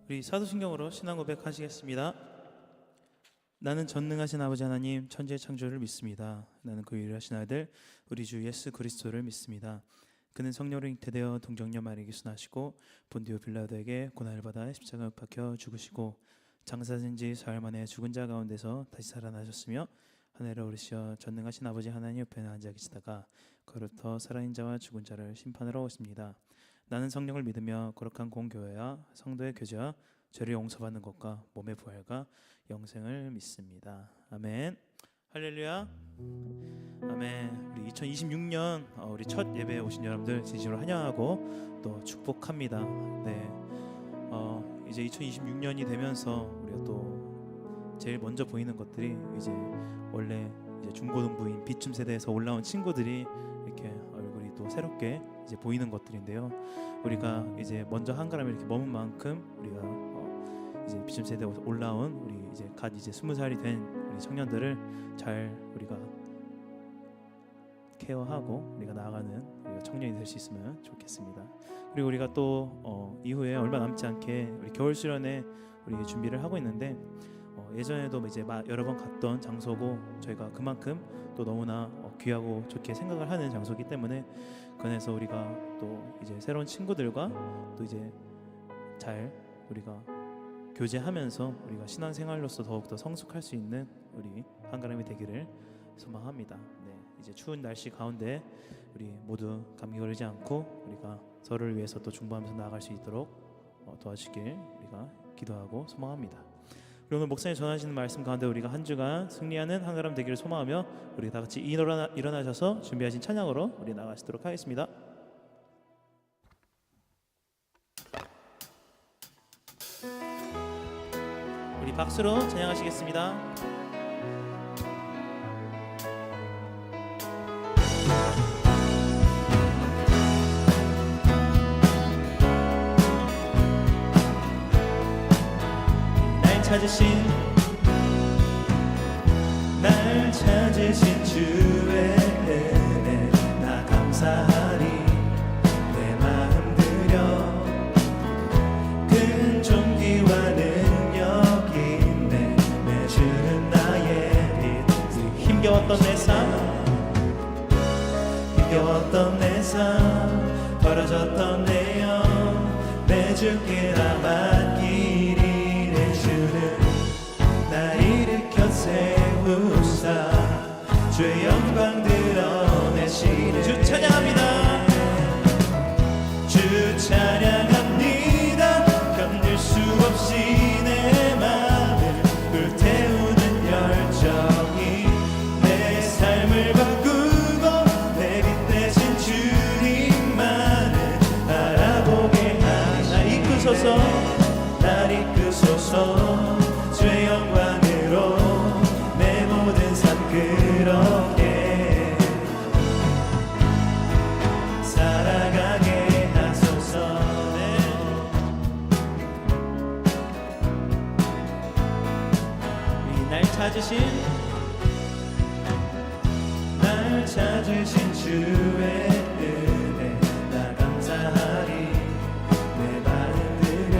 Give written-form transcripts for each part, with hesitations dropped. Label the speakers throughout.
Speaker 1: 우리 사도신경으로 신앙 고백하시겠습니다. 나는 전능하신 아버지 하나님 천지의 창조를 믿습니다. 나는 그 유일하신 아들 우리 주 예수 그리스도를 믿습니다. 그는 성령으로 잉태되어 동정녀 마리아에게 순하시고 본디오 빌라도에게 고난을 받아 십자가에 못 박혀 죽으시고 장사된 지 사흘 만에 죽은 자 가운데서 다시 살아나셨으며 하늘에 오르시어 전능하신 아버지 하나님 옆에 앉아 계시다가 그로부터 살아있는 자와 죽은 자를 심판하러 오십니다. 나는 성령을 믿으며 거룩한 공교회와 성도의 교제와 죄를 용서받는 것과 몸의 부활과 영생을 믿습니다. 아멘. 할렐루야. 아멘. 우리 2026년 우리 첫 예배에 오신 여러분들 진심으로 환영하고 또 축복합니다. 네. 이제 2026년이 되면서 우리가 또 제일 먼저 보이는 것들이 이제 원래 이제 중고등부인 비춤 세대에서 올라온 친구들이 이렇게 얼굴이 또 새롭게 이제 보이는 것들인데요. 우리가 이제 먼저 한가람에 이렇게 머문 만큼 우리가 이제 비춤 세대에 올라온 우리 이제 갓 이제 20살이 된 우리 청년들을 잘 우리가 케어하고 우리가 나아가는 우리가 청년이 될 수 있으면 좋겠습니다. 그리고 우리가 또 이후에 얼마 남지 않게 우리 겨울 수련회 우리 준비를 하고 있는데 예전에도 이제 여러 번 갔던 장소고 저희가 그만큼 또 너무나 귀하고 좋게 생각을 하는 장소이기 때문에 그 안에서 우리가 또 이제 새로운 친구들과 또 이제 잘 우리가 교제하면서 우리가 신앙생활로서 더욱더 성숙할 수 있는 우리 한가람이 되기를 소망합니다. 네, 이제 추운 날씨 가운데 우리 모두 감기 걸리지 않고 우리가 서로를 위해서 또 중보하면서 나아갈 수 있도록 도와주길 우리가 기도하고 소망합니다. 우리 오늘 목사님 전하시는 말씀 가운데 우리가 한 주간 승리하는 한가람 되기를 소망하며 우리 다 같이 일어나셔서 준비하신 찬양으로 우리 나가시도록 하겠습니다. 우리 박수로 찬양하시겠습니다. 날 찾으신 주의 은혜 나 감사하리. 내 마음 들여 큰 존귀와 능력 있네. 내 주는 나의 빛. 힘겨웠던 내 삶 벌어졌던 내 영 내 주께 다 맡기리. 세우사 주의 영광 드러내시네. 주 찬양합니다. 주 찬양합니다. 견딜 수 없이 내 맘을 불태우는 열정이 내 삶을 바꾸고 내 빛 대신 주님만을 바라보게 하니 날 이끄소서 날 이끄소서 주의 영광으로 내 모든 삶 그렇게 살아가게 하소서. 날 찾으신 주의 은혜 나 감사하리. 내 마음 들여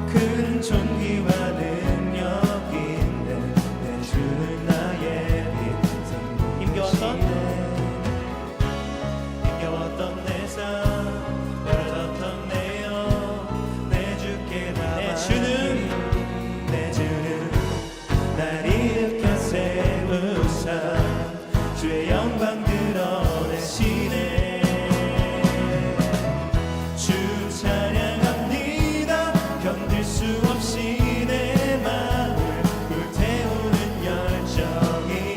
Speaker 1: 큰 존귀와 능력 있네. 내 주는 나의 빛. 힘겨웠던 내 삶 벌어졌던 내 영 내 주께 다 내 주는 날 일으켜 세우사 주의 영광 드러내시네. 주 찬양합니다. 견딜 수 없이 내 마음을 불태우는 열정이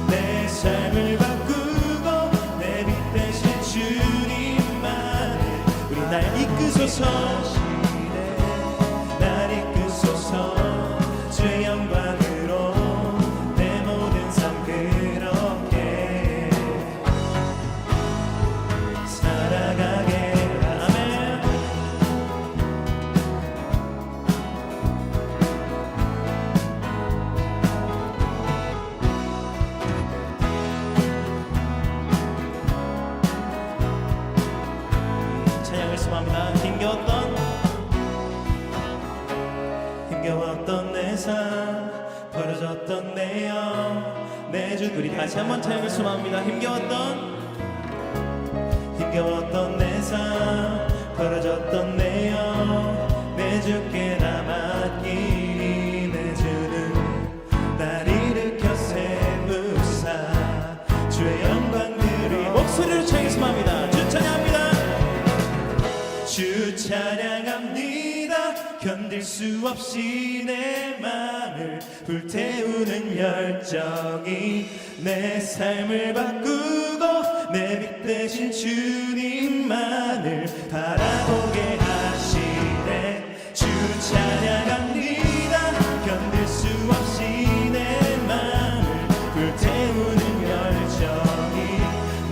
Speaker 1: 내 삶을 바꾸고 내 빛 대신 주님만을 우리 날 이끄소서 날 이끄소서 주의 영광으로 내 모든 삶 그렇게 살아가게. 아멘. 찬양을 소망합니다. 힘겨웠던 우리 다시 한번 찬양을 소망합니다. 힘겨웠던 내 삶, 벌어졌던 내 영, 내 주께 다 맡기니 내 주는 날 일으켜 세우사 주의 영광들이 목소리로 찬양 소망합니다. 주 찬양합니다. 주 찬양합니다. 견딜 수 없이 내 맘을 불태우는 열정이 내 삶을 바꾸고 내 빛 대신 주님만을 바라보게 하시네. 주 찬양합니다. 견딜 수 없이 내 맘을 불태우는 열정이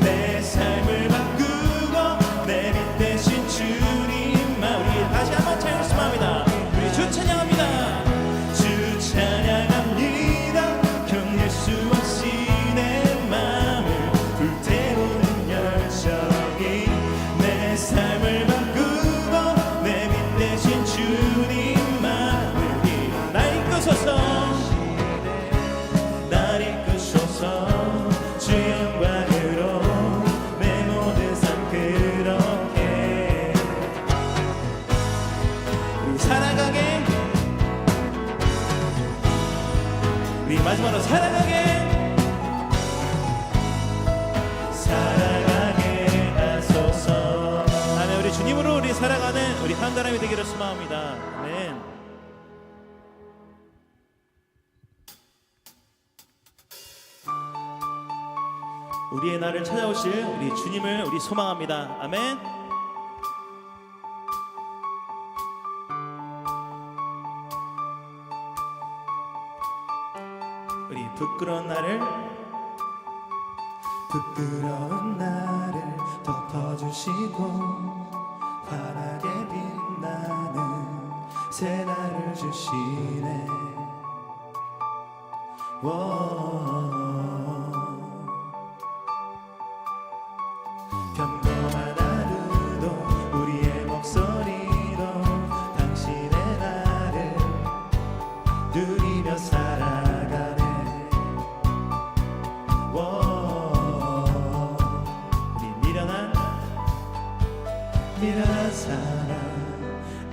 Speaker 1: 내 삶을 바꾸고 내 빛 대신 주님만. 우리 다시 한번 찬양 소망합니다. 우리 주 찬양합니다. 주 찬양합니다. 견딜 수 없이 내 맘을 불태우는 열정이 내 삶을 바꾸고 내 빛 대신 주님만을 날 이끄소서. 날 이끄소서. 주 영광으로 내 모든 삶 그렇게 우리 살아가게. 우리 마지막으로 살아가게 하소서. 아멘. 우리 주님으로 우리 살아가는 우리 한 사람이 되기를 소망합니다. 아멘. 우리의 날을 찾아오실 우리 주님을 우리 소망합니다. 아멘. 우리 부끄러운 나를 덮어주시고 환하게 빛나는 새 날을 주시네. 평범한 하루도 우리의 목소리로 당신의 나를 누리며 살아가네. 우리 미련한 사랑,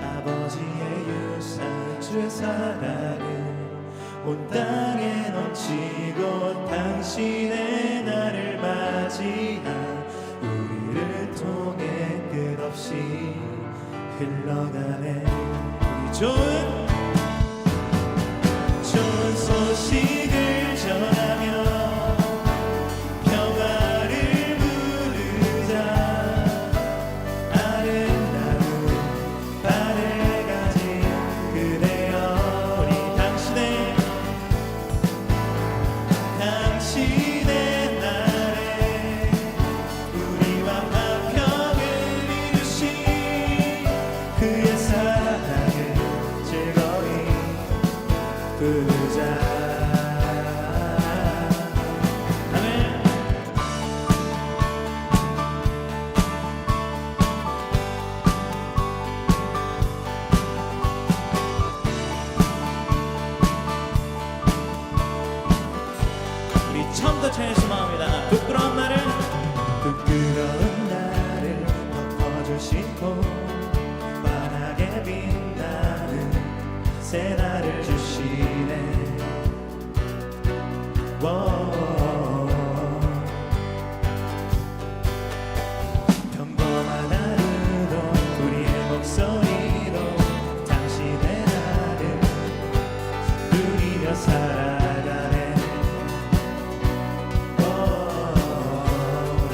Speaker 1: 아버지의 유산 주의 사랑은 온 땅에 넘치고 당신의 날을 맞이한 우리를 통해 끝없이 흘러가네. 우리 좋은 소식을 전하며 평화를 부르자. 아름다운 발을 가진 그대여 우리 당신의 날에 우리와 화평을 이루신 그의 사랑을 즐거이 부르자. 아멘. 우리 처음부터 찬양 소망합니다. 부끄러운 나를 덮어주시고 환하게 빛나는 새 날을 주시네. 평범한 하루도 우리의 목소리로 당신의 나를 누리며 살아가네. 우리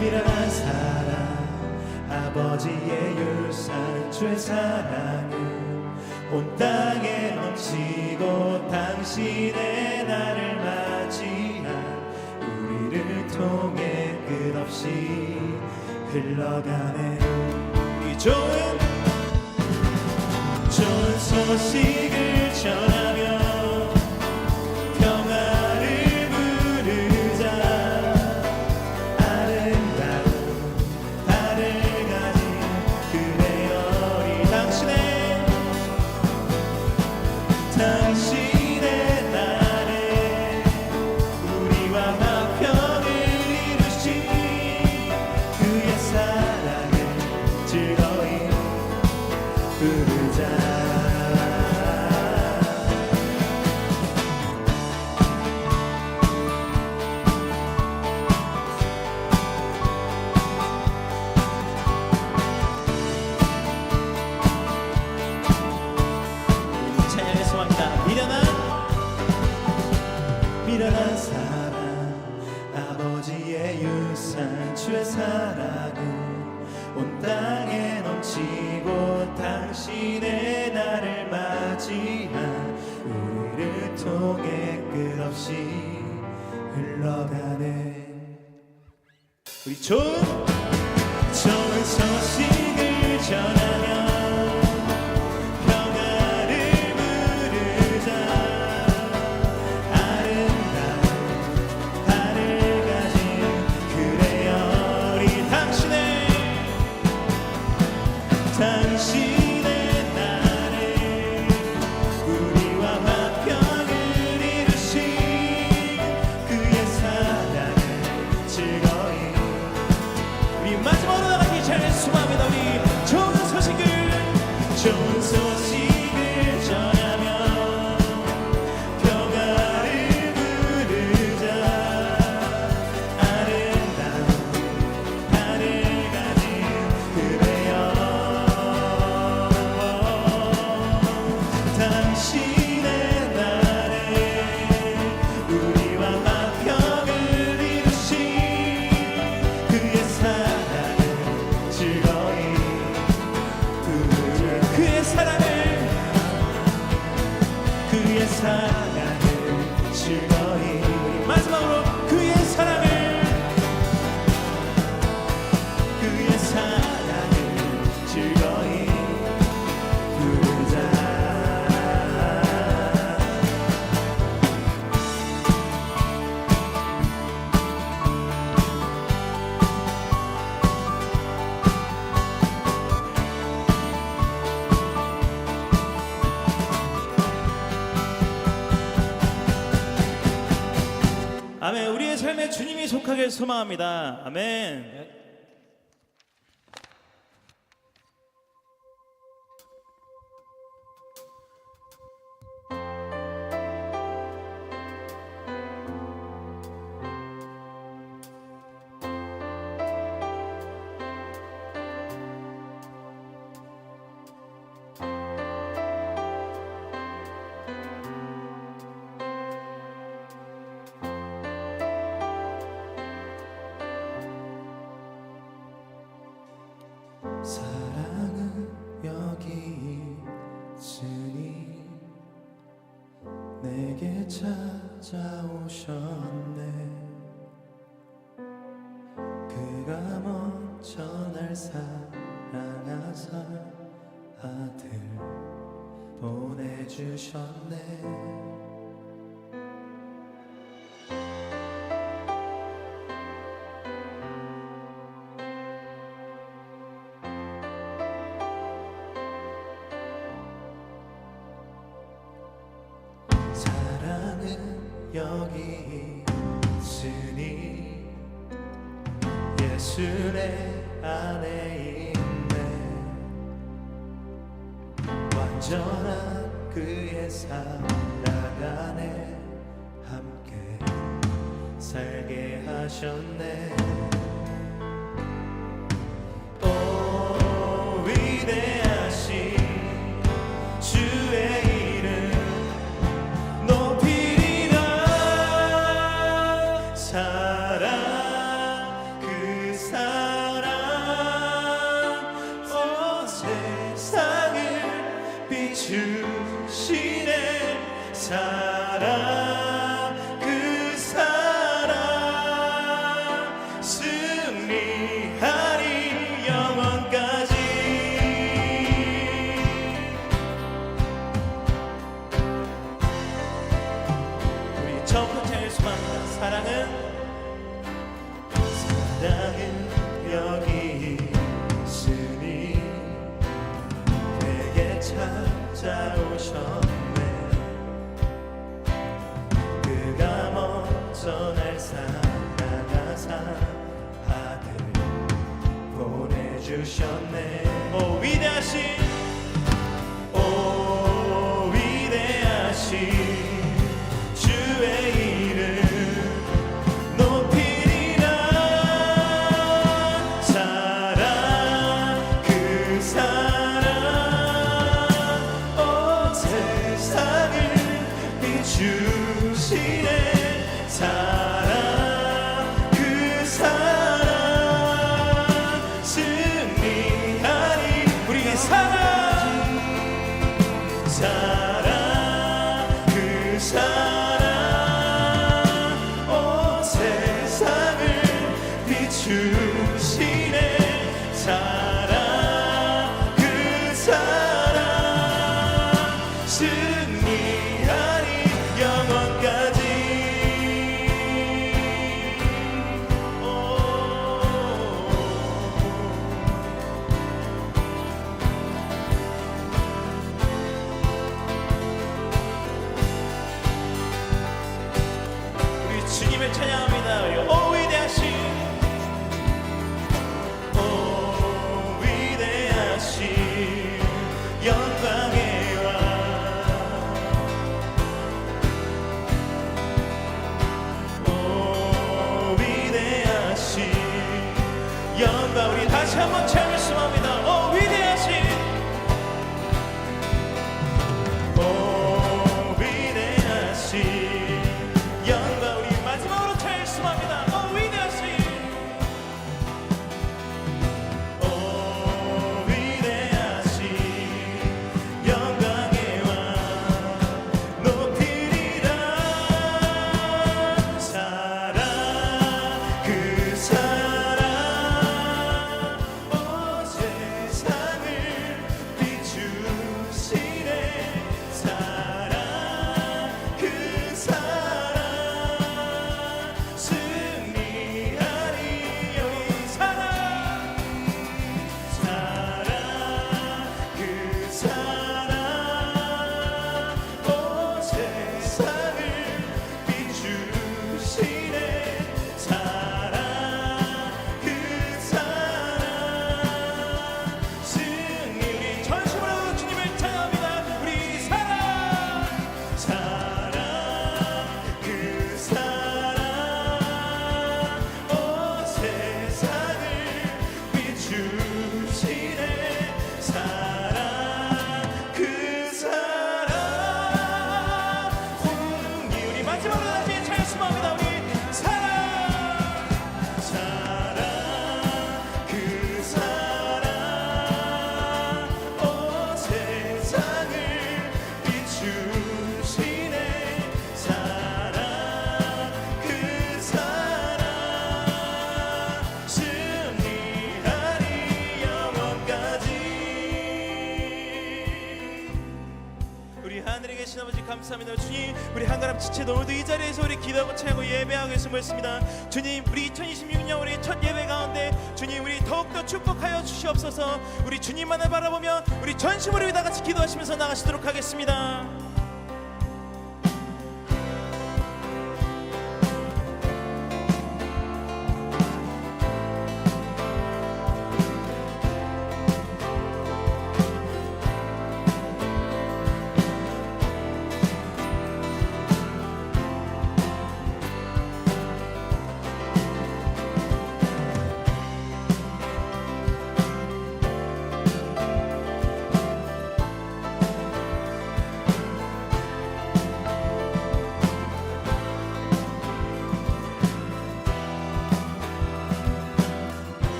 Speaker 1: 미련한 사랑, 아버지의 유산 주의 사랑은 온 땅에 넘치고 당신의 날을 맞이한 우리를 통해 끝없이 흘러가네. 이 좋은 소식을 전하며 평화를 부르자. 아름다운 달을 가진 그대여 우리 당신의 날 사랑 아버지의 유산 주의 사랑은 온 땅에 넘치고 당신의 나를 맞이한 우리를 통해 끝없이 흘러가네. 우리 좋은 소식을 전하며 평화를 부르자. 아름다운 하늘 가진 그래요 우리 당신의 나를 우리와 화평을 이루신 그의 사랑을 즐거이 우리 마지막으로 나가기 잘 수고합니다. 우리 좋은 소식을 전하며 평화를 부르자. 아름다운 하늘 가진 그래요 당신의 나라에 우리와 화평을 이루신 그의 사랑을 즐거이 부르자. 그의 사랑을 즐거이 우리 마지막으로 그의 사랑을 즐거이 부르자. 아멘. 우리의 삶에 주님이 속하길 소망합니다. 아멘. 사랑은 여기 있으니 내게 찾아오셨네. 그가 먼저 날 사랑하사 아들 보내주셨네. 사랑은 여기 있으니 예수 내 안에 있네. 완전한 그의 사랑 안에 함께 살게 하셨네. 오 위대하신 주의 비추시네. 사랑 그 사랑 승리하리 영원까지. 우리 처음부터 제일 소망합니다. 사랑은 여기 있으니 내게 찾아오셨네. 그가 먼저 날 사랑하사 아들 보내주셨네. 오 위대하신 주의 이름 높이리라. 사랑 그 사랑 온 세상을 비추시네. 주님을 찬양합니다. 우리 오 위대하신, 오 위대하신 영광의 왕, 오 위대하신 영광. 우리 다시 한번 찬양합니다. 오 위대하신, 오 위대하신 영광. 우리 마지막으로 찬양합니다. 오 위대하신, 오 위대하신 영광의 왕 높이리라. 사랑 그 사랑 온 세상을 비추시네. 사랑 그 사랑 승리하리. 여기 사랑, 사랑 그 사랑 온 세상을 비추시네. 사랑 그 사랑 승리. 전심으로 주님을 찬양합니다. 우리 사랑, 사랑 그 사랑 온 세상을 비추시네. 사랑 그 사랑 승리. 우리 마지막으로 다시 찬양합니다. 우리 사랑, 사랑 그 사랑 온 세상을 비추시네. 사랑 그 사랑 승리하리 영원까지. 우리 하늘에 계신 아버지 감사합니다. 주님, 우리 한가람 지체도 오늘도 이 자리에서 우리 기도하고 찬양하고 예배하고 있음을 주님, 우리 2026년 우리 첫 예배 가운데 주님, 우리 더욱더 축복하여 주시옵소서. 우리 주님만을 바라보며 우리 전심으로 다 같이 기도하시면서 나가시도록 하겠습니다.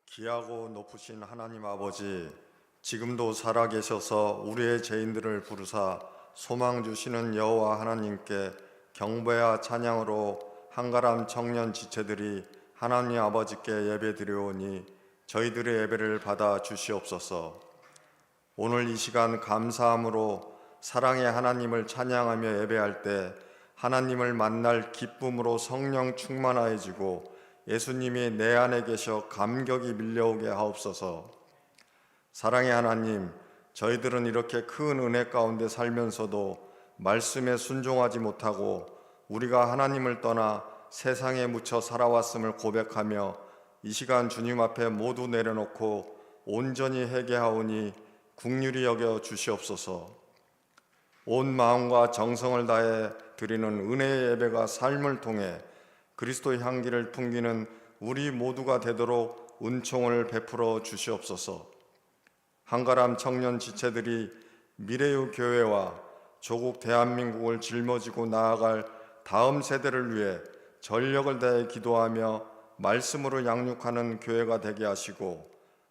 Speaker 2: 귀하고 높으신 하나님 아버지, 지금도 살아계셔서 우리의 죄인들을 부르사 소망 주시는 여호와 하나님께 경배와 찬양으로 한가람 청년 지체들이 하나님 아버지께 예배드려오니 저희들의 예배를 받아 주시옵소서. 오늘 이 시간 감사함으로 사랑의 하나님을 찬양하며 예배할 때 하나님을 만날 기쁨으로 성령 충만하여지고 예수님이 내 안에 계셔 감격이 밀려오게 하옵소서. 사랑의 하나님, 저희들은 이렇게 큰 은혜 가운데 살면서도 말씀에 순종하지 못하고 우리가 하나님을 떠나 세상에 묻혀 살아왔음을 고백하며 이 시간 주님 앞에 모두 내려놓고 온전히 회개하오니 긍휼히 여겨 주시옵소서. 온 마음과 정성을 다해 드리는 은혜의 예배가 삶을 통해 그리스도의 향기를 풍기는 우리 모두가 되도록 은총을 베풀어 주시옵소서. 한가람 청년 지체들이 미래의 교회와 조국 대한민국을 짊어지고 나아갈 다음 세대를 위해 전력을 다해 기도하며 말씀으로 양육하는 교회가 되게 하시고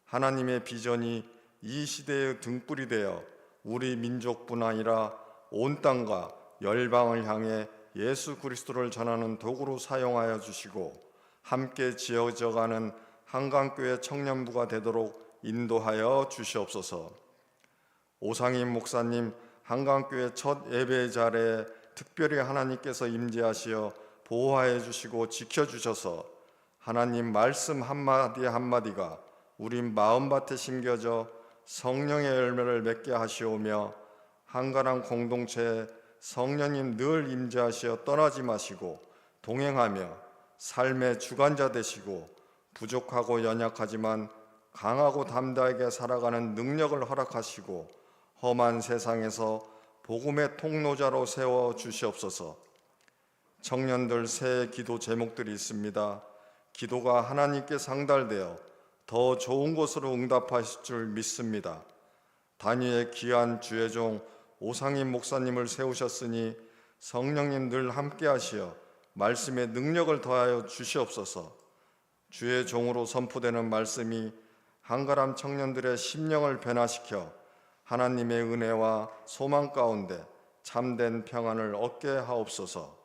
Speaker 2: 하나님의 비전이 이 시대의 등불이 되어 우리 민족뿐 아니라 온 땅과 열방을 향해 예수 그리스도를 전하는 도구로 사용하여 주시고 함께 지어져가는 한강교회 청년부가 되도록 인도하여 주시옵소서. 오상임 목사님 한강교회 첫 예배 자리에 특별히 하나님께서 임재하시어 보호하여 주시고 지켜주셔서 하나님 말씀 한마디 한마디가 우리 마음밭에 심겨져 성령의 열매를 맺게 하시오며 한가람 공동체에 성령님 늘 임재하시어 떠나지 마시고 동행하며 삶의 주관자 되시고 부족하고 연약하지만 강하고 담대하게 살아가는 능력을 허락하시고 험한 세상에서 복음의 통로자로 세워 주시옵소서. 청년들 새해 기도 제목들이 있습니다. 기도가 하나님께 상달되어 더 좋은 곳으로 응답하실 줄 믿습니다. 단위의 귀한 주의 종 오상임 목사님을 세우셨으니 성령님 늘 함께 하시어 말씀의 능력을 더하여 주시옵소서. 주의 종으로 선포되는 말씀이 한가람 청년들의 심령을 변화시켜 하나님의 은혜와 소망 가운데 참된 평안을 얻게 하옵소서.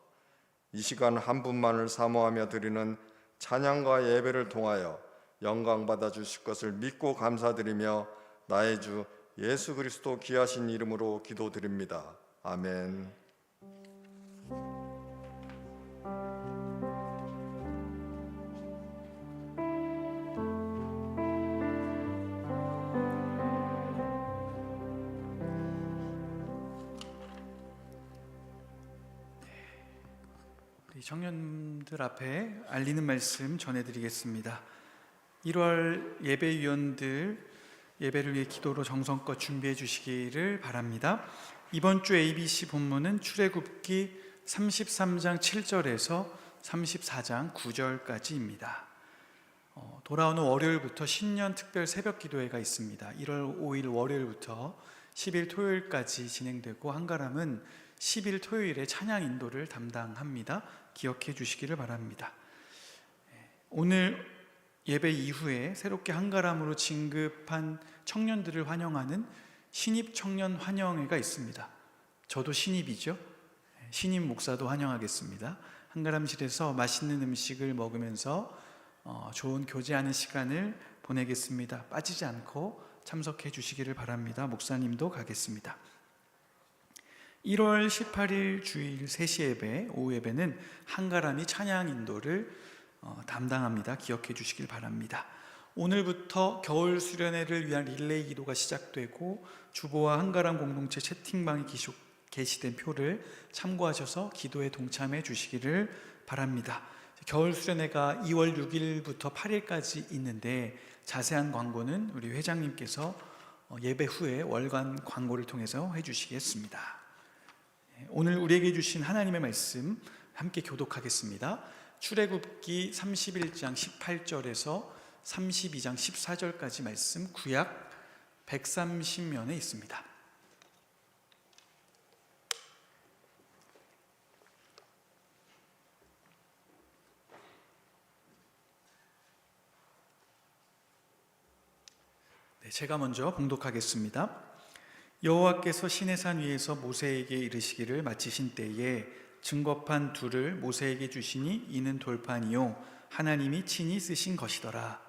Speaker 2: 이 시간 한 분만을 사모하며 드리는 찬양과 예배를 통하여 영광 받아 주실 것을 믿고 감사드리며 나의 주 예수 그리스도 귀하신 이름으로 기도드립니다. 아멘.
Speaker 3: 우리 청년들 앞에 알리는 말씀 전해드리겠습니다. 1월 예배위원들 예배를 위해 기도로 정성껏 준비해 주시기를 바랍니다. 이번 주 ABC 본문은 출애굽기 33장 7절에서 34장 9절까지입니다. 돌아오는 월요일부터 신년 특별 새벽 기도회가 있습니다. 1월 5일 월요일부터 10일 토요일까지 진행되고 한가람은 10일 토요일에 찬양 인도를 담당합니다. 기억해 주시기를 바랍니다. 오늘 예배 이후에 새롭게 한가람으로 진급한 청년들을 환영하는 신입 청년 환영회가 있습니다. 저도 신입이죠. 신입 목사도 환영하겠습니다. 한가람실에서 맛있는 음식을 먹으면서 좋은 교제하는 시간을 보내겠습니다. 빠지지 않고 참석해 주시기를 바랍니다. 목사님도 가겠습니다. 1월 18일 주일 3시 예배, 오후 예배는 한가람이 찬양 인도를 담당합니다. 기억해 주시길 바랍니다. 오늘부터 겨울 수련회를 위한 릴레이 기도가 시작되고 주보와 한가람 공동체 채팅방에 게시된 표를 참고하셔서 기도에 동참해 주시기를 바랍니다. 겨울 수련회가 2월 6일부터 8일까지 있는데 자세한 광고는 우리 회장님께서 예배 후에 월간 광고를 통해서 해주시겠습니다. 오늘 우리에게 주신 하나님의 말씀 함께 교독하겠습니다. 출애굽기 31장 18절에서 32장 14절까지 말씀 구약 130면에 있습니다. 제가 먼저 봉독하겠습니다. 여호와께서 시내산 위에서 모세에게 이르시기를 마치신 때에 증거판 둘을 모세에게 주시니 이는 돌판이요 하나님이 친히 쓰신 것이더라.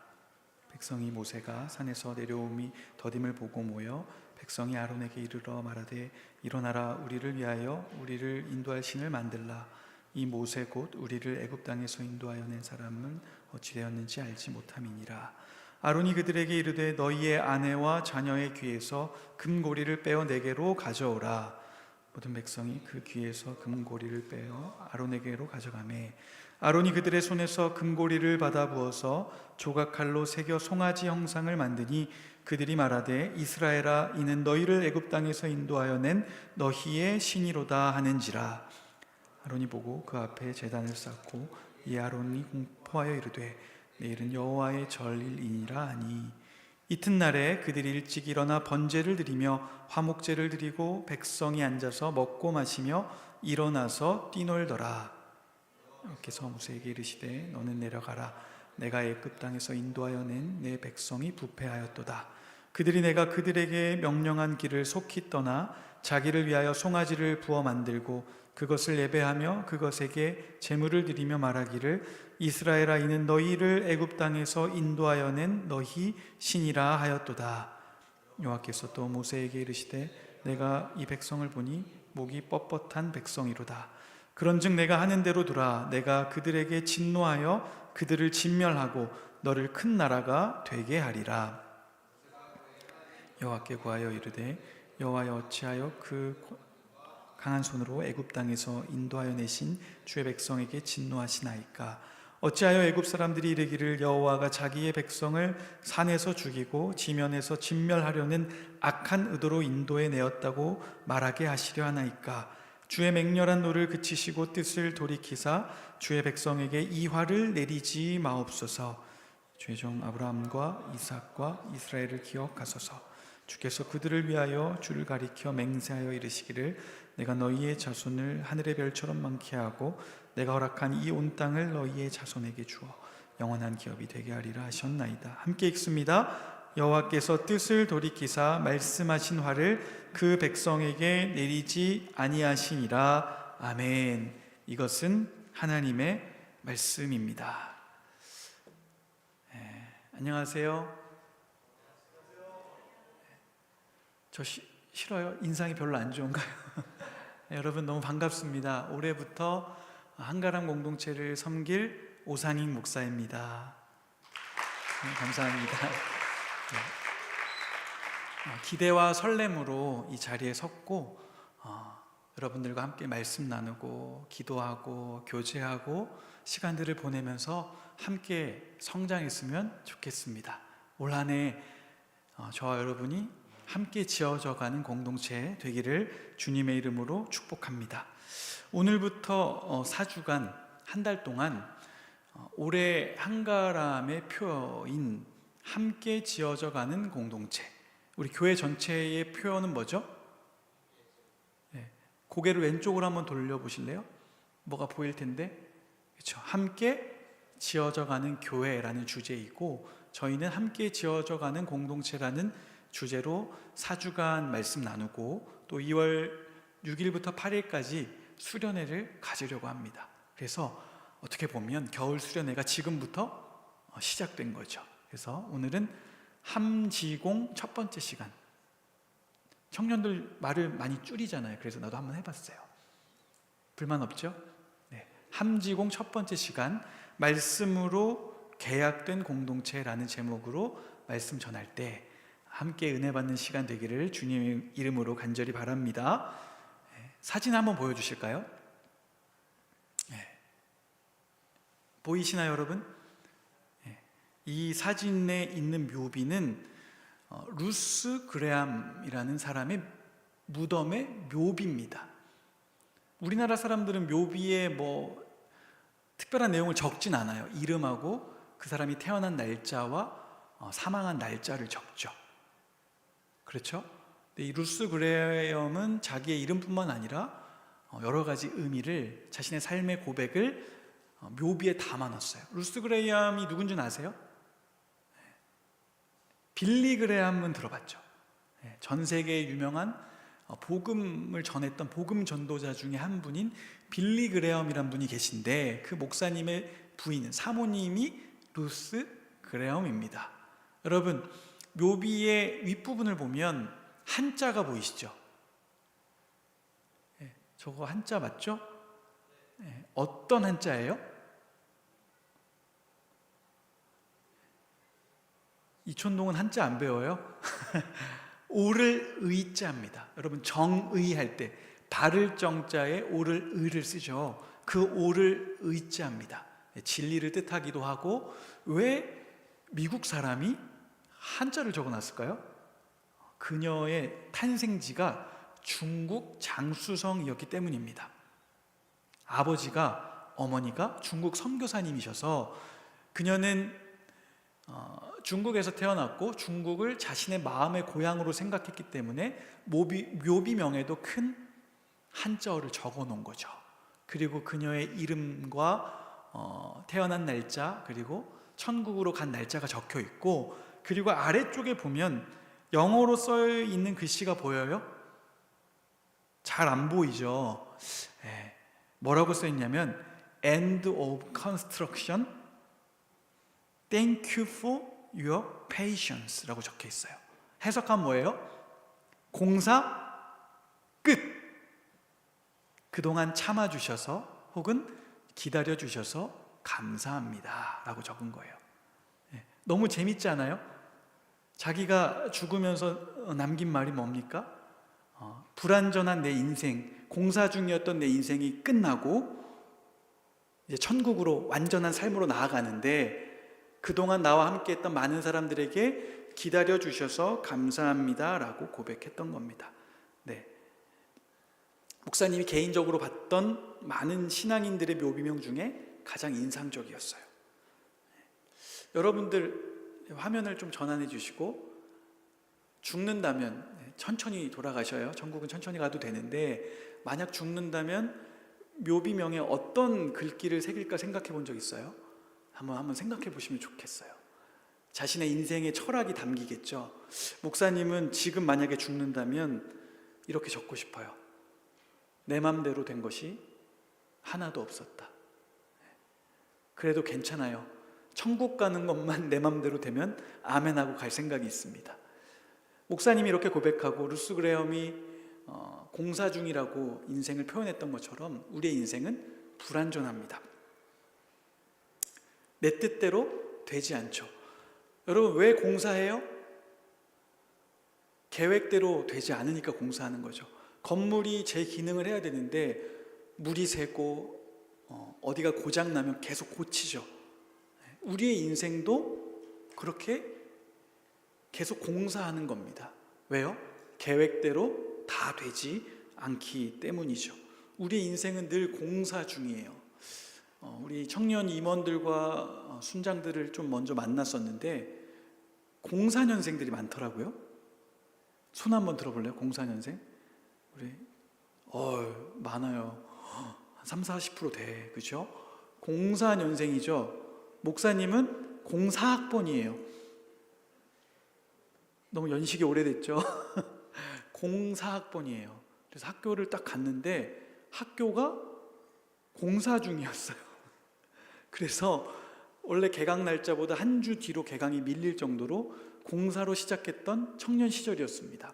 Speaker 3: 백성이 모세가 산에서 내려옴이 더딤을 보고 모여 백성이 아론에게 이르러 말하되 일어나라 우리를 위하여 우리를 인도할 신을 만들라. 이 모세 곧 우리를 애굽 땅에서 인도하여 낸 사람은 어찌 되었는지 알지 못함이니라. 아론이 그들에게 이르되 너희의 아내와 자녀의 귀에서 금고리를 빼어 내게로 가져오라. 모든 백성이 그 귀에서 금고리를 빼어 아론에게로 가져가매 아론이 그들의 손에서 금고리를 받아 부어서 조각칼로 새겨 송아지 형상을 만드니 그들이 말하되 이스라엘아 이는 너희를 애굽 땅에서 인도하여 낸 너희의 신이로다 하는지라. 아론이 보고 그 앞에 제단을 쌓고 이 아론이 공포하여 이르되 내일은 여호와의 절일이니라 하니 이튿날에 그들이 일찍 일어나 번제를 드리며 화목제를 드리고 백성이 앉아서 먹고 마시며 일어나서 뛰놀더라. 여호와께서 모세에게 이르시되 너는 내려가라. 내가 애굽 땅에서 인도하여 낸 내 백성이 부패하였도다. 그들이 내가 그들에게 명령한 길을 속히 떠나 자기를 위하여 송아지를 부어 만들고 그것을 예배하며 그것에게 제물을 드리며 말하기를 이스라엘아 이는 너희를 애굽 땅에서 인도하여 낸 너희 신이라 하였도다. 여호와께서 또 모세에게 이르시되 내가 이 백성을 보니 목이 뻣뻣한 백성이로다. 그런즉 내가 하는 대로 두라. 내가 그들에게 진노하여 그들을 진멸하고 너를 큰 나라가 되게 하리라. 여호와께 구하여 이르되 여호와여 어찌하여 그 강한 손으로 애굽 땅에서 인도하여 내신 주의 백성에게 진노하시나이까. 어찌하여 애굽 사람들이 이르기를 여호와가 자기의 백성을 산에서 죽이고 지면에서 진멸하려는 악한 의도로 인도해 내었다고 말하게 하시려 하나이까. 주의 맹렬한 노를 그치시고 뜻을 돌이키사 주의 백성에게 이 화를 내리지 마옵소서. 주의 종 아브라함과 이삭과 이스라엘을 기억하소서. 주께서 그들을 위하여 주를 가리켜 맹세하여 이르시기를 내가 너희의 자손을 하늘의 별처럼 많게 하고 내가 허락한 이 온 땅을 너희의 자손에게 주어 영원한 기업이 되게 하리라 하셨나이다. 함께 읽습니다. 여호와께서 뜻을 돌이키사 말씀하신 화를 그 백성에게 내리지 아니하시니라. 아멘. 이것은 하나님의 말씀입니다. 안녕하세요. 저 싫어요? 인상이 별로 안 좋은가요? 여러분 너무 반갑습니다. 올해부터 한가람 공동체를 섬길 오상익 목사입니다. 감사합니다. 기대와 설렘으로 이 자리에 섰고 여러분들과 함께 말씀 나누고 기도하고 교제하고 시간들을 보내면서 함께 성장했으면 좋겠습니다. 올 한 해 저와 여러분이 함께 지어져가는 공동체 되기를 주님의 이름으로 축복합니다. 오늘부터 4주간 한 달 동안 올해 한가람의 표어인 함께 지어져가는 공동체, 우리 교회 전체의 표현은 뭐죠? 고개를 왼쪽으로 한번 돌려보실래요? 뭐가 보일 텐데, 그렇죠? 함께 지어져가는 교회라는 주제이고 저희는 함께 지어져가는 공동체라는 주제로 4주간 말씀 나누고 또 2월 6일부터 8일까지 수련회를 가지려고 합니다. 그래서 어떻게 보면 겨울 수련회가 지금부터 시작된 거죠. 그래서 오늘은 함지공 첫 번째 시간. 청년들 말을 많이 줄이잖아요. 그래서 나도 한번 해봤어요. 불만 없죠? 네. 함지공 첫 번째 시간, 말씀으로 계약된 공동체라는 제목으로 말씀 전할 때 함께 은혜 받는 시간 되기를 주님의 이름으로 간절히 바랍니다. 사진 한번 보여주실까요? 보이시나요, 여러분? 이 사진에 있는 묘비는 루스 그레함이라는 사람의 무덤의 묘비입니다. 우리나라 사람들은 묘비에 뭐 특별한 내용을 적진 않아요. 이름하고 그 사람이 태어난 날짜와 사망한 날짜를 적죠. 그렇죠? 이 루스 그레엄은 자기의 이름뿐만 아니라 여러 가지 의미를, 자신의 삶의 고백을 묘비에 담아놨어요. 루스 그레엄이 누군지 아세요? 빌리 그레엄은 들어봤죠. 전 세계에 유명한 복음을 전했던 복음 전도자 중에 한 분인 빌리 그레엄이란 분이 계신데 그 목사님의 부인, 사모님이 루스 그레엄입니다. 여러분, 묘비의 윗부분을 보면 한자가 보이시죠? 저거 한자 맞죠? 어떤 한자예요? 이촌동은 한자 안 배워요? 오를 의자입니다. 여러분, 정의할 때 바를 정자에 오를 의를 쓰죠. 그 오를 의자입니다. 진리를 뜻하기도 하고, 왜 미국 사람이 한자를 적어놨을까요? 그녀의 탄생지가 중국 장수성이었기 때문입니다. 아버지가, 어머니가 중국 선교사님이셔서 그녀는 중국에서 태어났고 중국을 자신의 마음의 고향으로 생각했기 때문에 묘비명에도 큰 한자어를 적어 놓은 거죠. 그리고 그녀의 이름과 태어난 날짜, 그리고 천국으로 간 날짜가 적혀 있고, 그리고 아래쪽에 보면 영어로 써 있는 글씨가 보여요? 잘 안 보이죠? 뭐라고 써 있냐면 End of construction, Thank you for your patience 라고 적혀 있어요. 해석하면 뭐예요? 공사 끝! 그동안 참아주셔서 혹은 기다려주셔서 감사합니다 라고 적은 거예요. 너무 재밌지 않아요? 자기가 죽으면서 남긴 말이 뭡니까? 불완전한 내 인생, 공사 중이었던 내 인생이 끝나고 이제 천국으로 완전한 삶으로 나아가는데 그동안 나와 함께 했던 많은 사람들에게 기다려 주셔서 감사합니다 라고 고백했던 겁니다. 네. 목사님이 개인적으로 봤던 많은 신앙인들의 묘비명 중에 가장 인상적이었어요. 여러분들 화면을 좀 전환해 주시고, 죽는다면 천천히 돌아가셔요. 천국은 천천히 가도 되는데 만약 죽는다면 묘비명에 어떤 글귀를 새길까 생각해 본 적 있어요? 한번 생각해 보시면 좋겠어요. 자신의 인생의 철학이 담기겠죠. 목사님은 지금 만약에 죽는다면 이렇게 적고 싶어요. 내 맘대로 된 것이 하나도 없었다. 그래도 괜찮아요. 천국 가는 것만 내 맘대로 되면 아멘하고 갈 생각이 있습니다. 목사님이 이렇게 고백하고 루스 그레엄이 공사 중이라고 인생을 표현했던 것처럼 우리의 인생은 불완전합니다. 내 뜻대로 되지 않죠. 여러분, 왜 공사해요? 계획대로 되지 않으니까 공사하는 거죠. 건물이 제 기능을 해야 되는데 물이 새고 어디가 고장 나면 계속 고치죠. 우리의 인생도 그렇게 계속 공사하는 겁니다. 왜요? 계획대로 다 되지 않기 때문이죠. 우리의 인생은 늘 공사 중이에요. 우리 청년 임원들과 순장들을 좀 먼저 만났었는데 04년생들이 많더라고요. 손 한번 들어볼래요? 04년생? 우리 많아요. 한 30-40% 돼. 그죠? 04년생이죠. 목사님은 04학번이에요. 너무 연식이 오래됐죠? 04학번이에요. 그래서 학교를 딱 갔는데 학교가 공사 중이었어요. 그래서 원래 개강 날짜보다 한 주 뒤로 개강이 밀릴 정도로 공사로 시작했던 청년 시절이었습니다.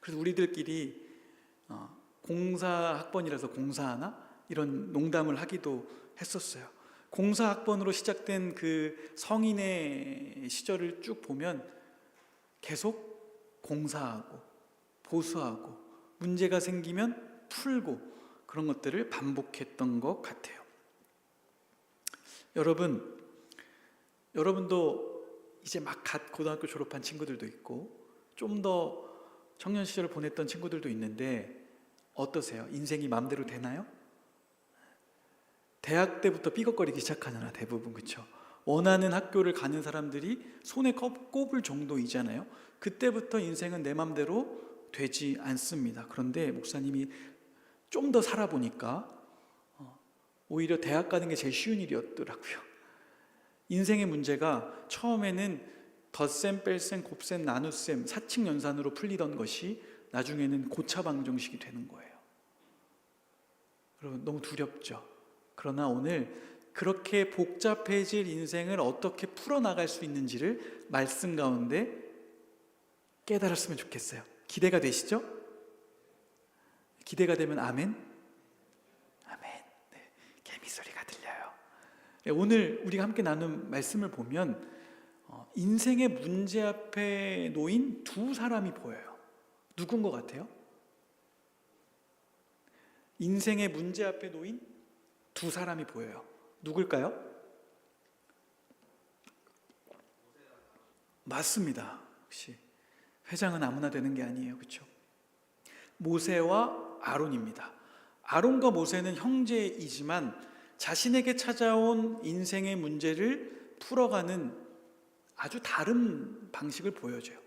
Speaker 3: 그래서 우리들끼리 공사학번이라서 공사하나? 이런 농담을 하기도 했었어요. 공사학번으로 시작된 그 성인의 시절을 쭉 보면 계속 공사하고 보수하고 문제가 생기면 풀고 그런 것들을 반복했던 것 같아요. 여러분도 이제 막 갓 고등학교 졸업한 친구들도 있고 좀 더 청년 시절을 보냈던 친구들도 있는데 어떠세요? 인생이 마음대로 되나요? 대학 때부터 삐걱거리기 시작하잖아, 대부분. 그렇죠? 원하는 학교를 가는 사람들이 손에 꼽을 정도이잖아요. 그때부터 인생은 내 맘대로 되지 않습니다. 그런데 목사님이 좀 더 살아보니까 오히려 대학 가는 게 제일 쉬운 일이었더라고요. 인생의 문제가 처음에는 덧셈, 뺄셈, 곱셈, 나눗셈, 사칙 연산으로 풀리던 것이 나중에는 고차 방정식이 되는 거예요. 여러분, 너무 두렵죠? 그러나 오늘 그렇게 복잡해질 인생을 어떻게 풀어나갈 수 있는지를 말씀 가운데 깨달았으면 좋겠어요. 기대가 되시죠? 기대가 되면 아멘? 아멘. 네, 개미소리가 들려요. 오늘 우리가 함께 나눈 말씀을 보면 인생의 문제 앞에 놓인 두 사람이 보여요. 누군 것 같아요? 인생의 문제 앞에 놓인 두 사람이 보여요. 누굴까요? 맞습니다. 혹시 회장은 아무나 되는 게 아니에요. 그렇죠? 모세와 아론입니다. 아론과 모세는 형제이지만 자신에게 찾아온 인생의 문제를 풀어가는 아주 다른 방식을 보여줘요.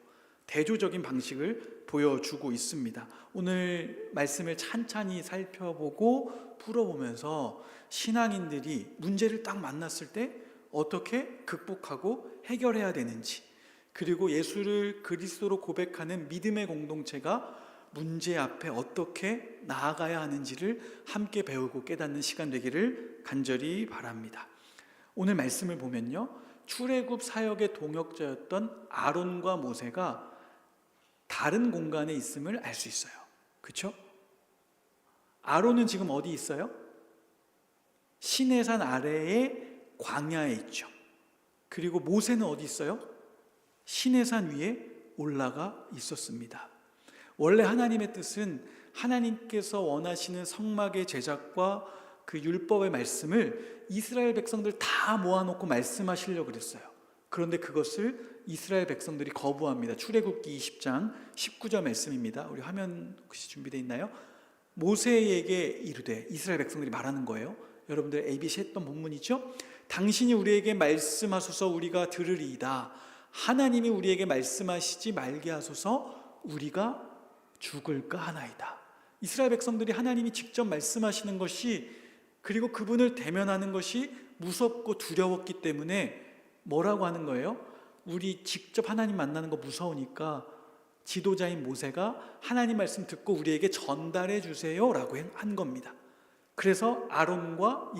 Speaker 3: 대조적인 방식을 보여주고 있습니다. 오늘 말씀을 찬찬히 살펴보고 풀어보면서 신앙인들이 문제를 딱 만났을 때 어떻게 극복하고 해결해야 되는지, 그리고 예수를 그리스도로 고백하는 믿음의 공동체가 문제 앞에 어떻게 나아가야 하는지를 함께 배우고 깨닫는 시간 되기를 간절히 바랍니다. 오늘 말씀을 보면요, 출애굽 사역의 동역자였던 아론과 모세가 다른 공간에 있음을 알 수 있어요. 그렇죠? 아론은 지금 어디 있어요? 시내산 아래의 광야에 있죠. 그리고 모세는 어디 있어요? 시내산 위에 올라가 있었습니다. 원래 하나님의 뜻은 하나님께서 원하시는 성막의 제작과 그 율법의 말씀을 이스라엘 백성들 다 모아놓고 말씀하시려고 그랬어요. 그런데 그것을 이스라엘 백성들이 거부합니다. 출애굽기 20장 19절 말씀입니다. 우리 화면 혹시 준비되어 있나요? 모세에게 이르되, 이스라엘 백성들이 말하는 거예요. 여러분들 ABC 했던 본문이죠? 당신이 우리에게 말씀하소서 우리가 들으리이다. 하나님이 우리에게 말씀하시지 말게 하소서 우리가 죽을까 하나이다. 이스라엘 백성들이 하나님이 직접 말씀하시는 것이, 그리고 그분을 대면하는 것이 무섭고 두려웠기 때문에 뭐라고 하는 거예요? 우리 직접 하나님 만나는 거 무서우니까 지도자인 모세가 하나님 말씀 듣고 우리에게 전달해 주세요 라고 한 겁니다. 그래서 아론과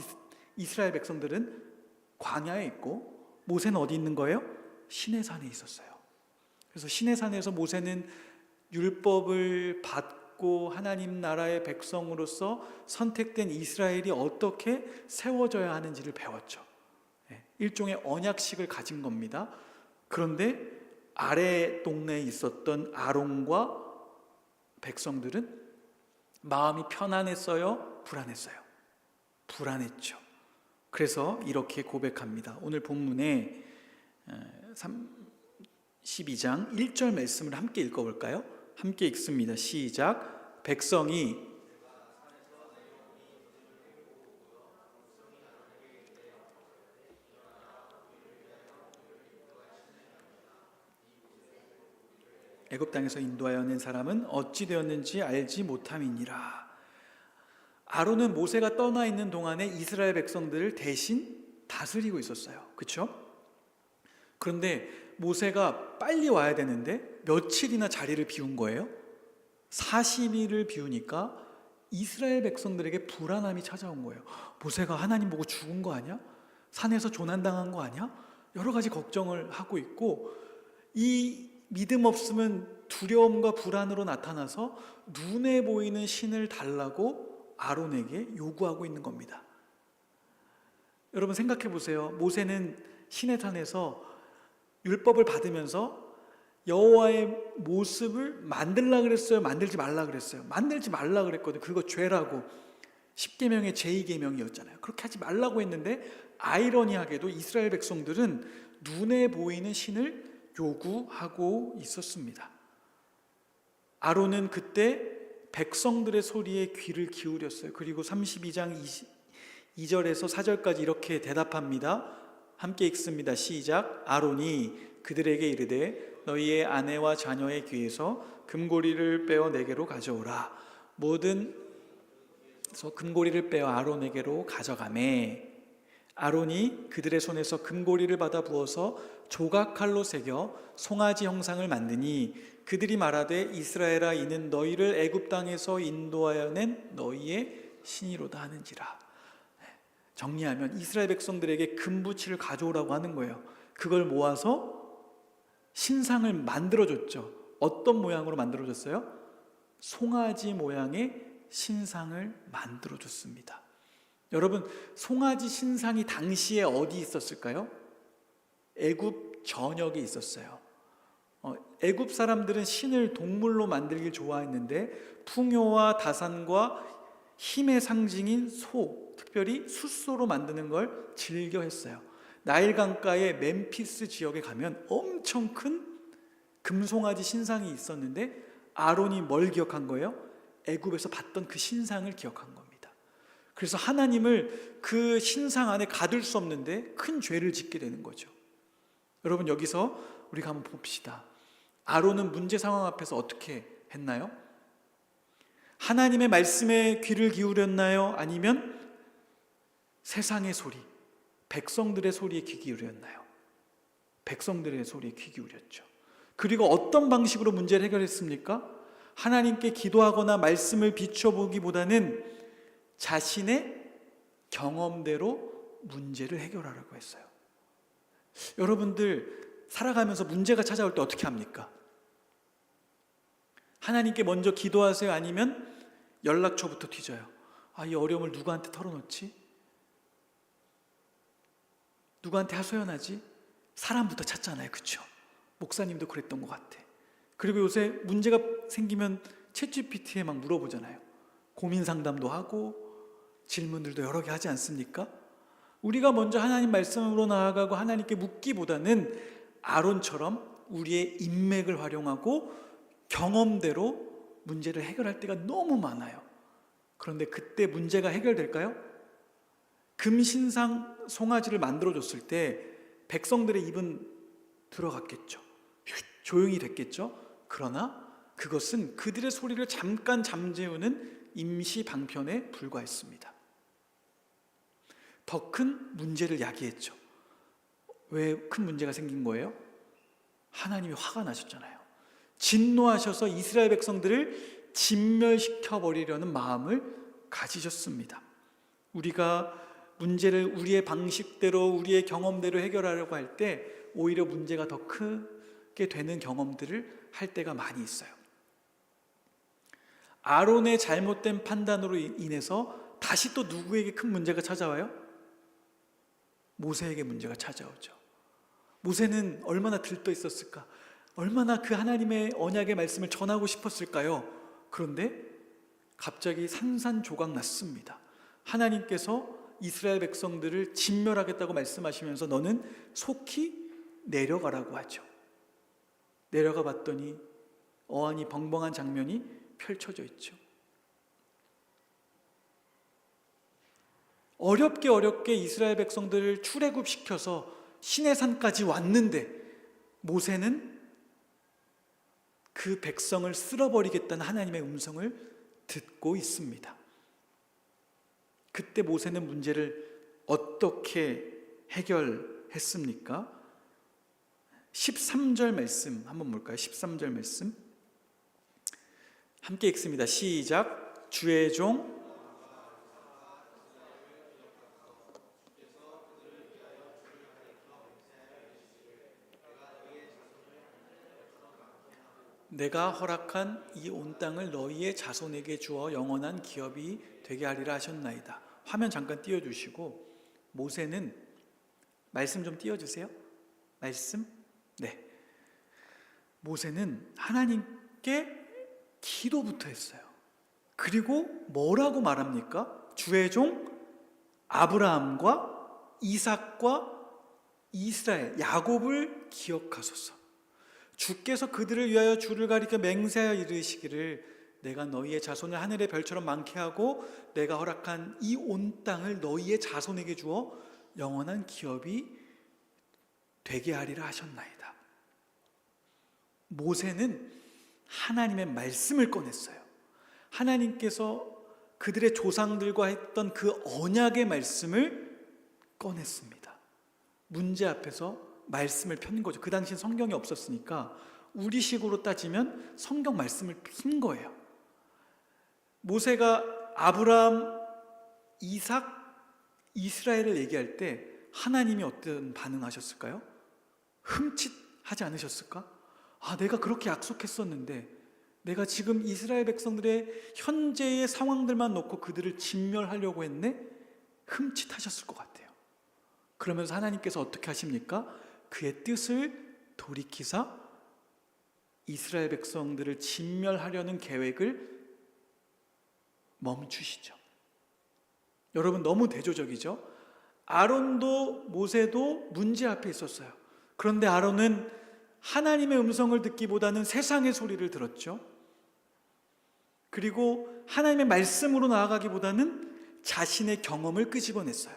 Speaker 3: 이스라엘 백성들은 광야에 있고 모세는 어디 있는 거예요? 시내산에 있었어요. 그래서 시내산에서 모세는 율법을 받고 하나님 나라의 백성으로서 선택된 이스라엘이 어떻게 세워져야 하는지를 배웠죠. 일종의 언약식을 가진 겁니다. 그런데 아래 동네에 있었던 아론과 백성들은 마음이 편안했어요? 불안했어요? 불안했죠. 그래서 이렇게 고백합니다. 오늘 본문에 12장 1절 말씀을 함께 읽어볼까요? 함께 읽습니다. 시작. 백성이 애굽 땅에서 인도하여 낸 사람은 어찌 되었는지 알지 못함이니라. 아론은 모세가 떠나 있는 동안에 이스라엘 백성들을 대신 다스리고 있었어요. 그렇죠? 그런데 모세가 빨리 와야 되는데 며칠이나 자리를 비운 거예요. 40일을 비우니까 이스라엘 백성들에게 불안함이 찾아온 거예요. 모세가 하나님 보고 죽은 거 아니야? 산에서 조난당한 거 아니야? 여러 가지 걱정을 하고 있고, 이 믿음 없음은 두려움과 불안으로 나타나서 눈에 보이는 신을 달라고 아론에게 요구하고 있는 겁니다. 여러분 생각해 보세요. 모세는 시내산에서 율법을 받으면서 여호와의 모습을 만들라 그랬어요? 만들지 말라 그랬어요? 만들지 말라 그랬거든요. 그거 죄라고 10계명의 제2계명이었잖아요. 그렇게 하지 말라고 했는데 아이러니하게도 이스라엘 백성들은 눈에 보이는 신을 요구하고 있었습니다. 아론은 그때 백성들의 소리에 귀를 기울였어요. 그리고 32장 2절에서 4절까지 이렇게 대답합니다. 함께 읽습니다. 시작. 아론이 그들에게 이르되 너희의 아내와 자녀의 귀에서 금고리를 빼어 내게로 가져오라. 모든 금고리를 빼어 아론에게로 가져가매 아론이 그들의 손에서 금고리를 받아 부어서 조각칼로 새겨 송아지 형상을 만드니 그들이 말하되 이스라엘아 이는 너희를 애굽 땅에서 인도하여 낸 너희의 신이로다 하는지라. 정리하면 이스라엘 백성들에게 금부치를 가져오라고 하는 거예요. 그걸 모아서 신상을 만들어줬죠. 어떤 모양으로 만들어줬어요? 송아지 모양의 신상을 만들어줬습니다. 여러분, 송아지 신상이 당시에 어디 있었을까요? 애굽 전역에 있었어요. 애굽 사람들은 신을 동물로 만들길 좋아했는데 풍요와 다산과 힘의 상징인 소, 특별히 숫소로 만드는 걸 즐겨 했어요. 나일 강가의 멤피스 지역에 가면 엄청 큰 금송아지 신상이 있었는데 아론이 뭘 기억한 거예요? 애굽에서 봤던 그 신상을 기억한 겁니다. 그래서 하나님을 그 신상 안에 가둘 수 없는데 큰 죄를 짓게 되는 거죠. 여러분, 여기서 우리가 한번 봅시다. 아론은 문제 상황 앞에서 어떻게 했나요? 하나님의 말씀에 귀를 기울였나요? 아니면 세상의 소리, 백성들의 소리에 귀 기울였나요? 백성들의 소리에 귀 기울였죠. 그리고 어떤 방식으로 문제를 해결했습니까? 하나님께 기도하거나 말씀을 비춰보기보다는 자신의 경험대로 문제를 해결하라고 했어요. 여러분들 살아가면서 문제가 찾아올 때 어떻게 합니까? 하나님께 먼저 기도하세요? 아니면 연락처부터 뒤져요? 이 어려움을 누구한테 털어놓지? 누구한테 하소연하지? 사람부터 찾잖아요. 그렇죠? 목사님도 그랬던 것 같아. 그리고 요새 문제가 생기면 챗GPT에 막 물어보잖아요. 고민 상담도 하고 질문들도 여러 개 하지 않습니까? 우리가 먼저 하나님 말씀으로 나아가고 하나님께 묻기보다는 아론처럼 우리의 인맥을 활용하고 경험대로 문제를 해결할 때가 너무 많아요. 그런데 그때 문제가 해결될까요? 금신상 송아지를 만들어줬을 때 백성들의 입은 들어갔겠죠. 조용히 됐겠죠. 그러나 그것은 그들의 소리를 잠깐 잠재우는 임시 방편에 불과했습니다. 더 큰 문제를 야기했죠. 왜 큰 문제가 생긴 거예요? 하나님이 화가 나셨잖아요. 진노하셔서 이스라엘 백성들을 진멸시켜 버리려는 마음을 가지셨습니다. 우리가 문제를 우리의 방식대로 우리의 경험대로 해결하려고 할 때 오히려 문제가 더 크게 되는 경험들을 할 때가 많이 있어요. 아론의 잘못된 판단으로 인해서 다시 또 누구에게 큰 문제가 찾아와요? 모세에게 문제가 찾아오죠. 모세는 얼마나 들떠 있었을까? 얼마나 그 하나님의 언약의 말씀을 전하고 싶었을까요? 그런데 갑자기 산산조각 났습니다. 하나님께서 이스라엘 백성들을 진멸하겠다고 말씀하시면서 너는 속히 내려가라고 하죠. 내려가 봤더니 어안이 벙벙한 장면이 펼쳐져 있죠. 어렵게 이스라엘 백성들을 출애굽시켜서 시내산까지 왔는데 모세는 그 백성을 쓸어버리겠다는 하나님의 음성을 듣고 있습니다. 그때 모세는 문제를 어떻게 해결했습니까? 13절 말씀 한번 볼까요? 13절 말씀 함께 읽습니다. 시작. 주의 종 내가 허락한 이 온 땅을 너희의 자손에게 주어 영원한 기업이 되게 하리라 하셨나이다. 화면 잠깐 띄워주시고 모세는 말씀 좀 띄워주세요. 말씀. 네. 모세는 하나님께 기도부터 했어요. 그리고 뭐라고 말합니까? 주의 종 아브라함과 이삭과 이스라엘 야곱을 기억하소서. 주께서 그들을 위하여 주를 가리켜 맹세하여 이르시기를 내가 너희의 자손을 하늘의 별처럼 많게 하고 내가 허락한 이 온 땅을 너희의 자손에게 주어 영원한 기업이 되게 하리라 하셨나이다. 모세는 하나님의 말씀을 꺼냈어요. 하나님께서 그들의 조상들과 했던 그 언약의 말씀을 꺼냈습니다. 문제 앞에서 말씀을 펴는 거죠. 그 당시엔 성경이 없었으니까 우리식으로 따지면 성경 말씀을 핀 거예요. 모세가 아브라함, 이삭, 이스라엘을 얘기할 때 하나님이 어떤 반응하셨을까요? 흠칫하지 않으셨을까? 아, 내가 그렇게 약속했었는데 내가 지금 이스라엘 백성들의 현재의 상황들만 놓고 그들을 진멸하려고 했네? 흠칫하셨을 것 같아요. 그러면서 하나님께서 어떻게 하십니까? 그의 뜻을 돌이키사 이스라엘 백성들을 진멸하려는 계획을 멈추시죠. 여러분 너무 대조적이죠? 아론도 모세도 문제 앞에 있었어요. 그런데 아론은 하나님의 음성을 듣기보다는 세상의 소리를 들었죠. 그리고 하나님의 말씀으로 나아가기보다는 자신의 경험을 끄집어냈어요.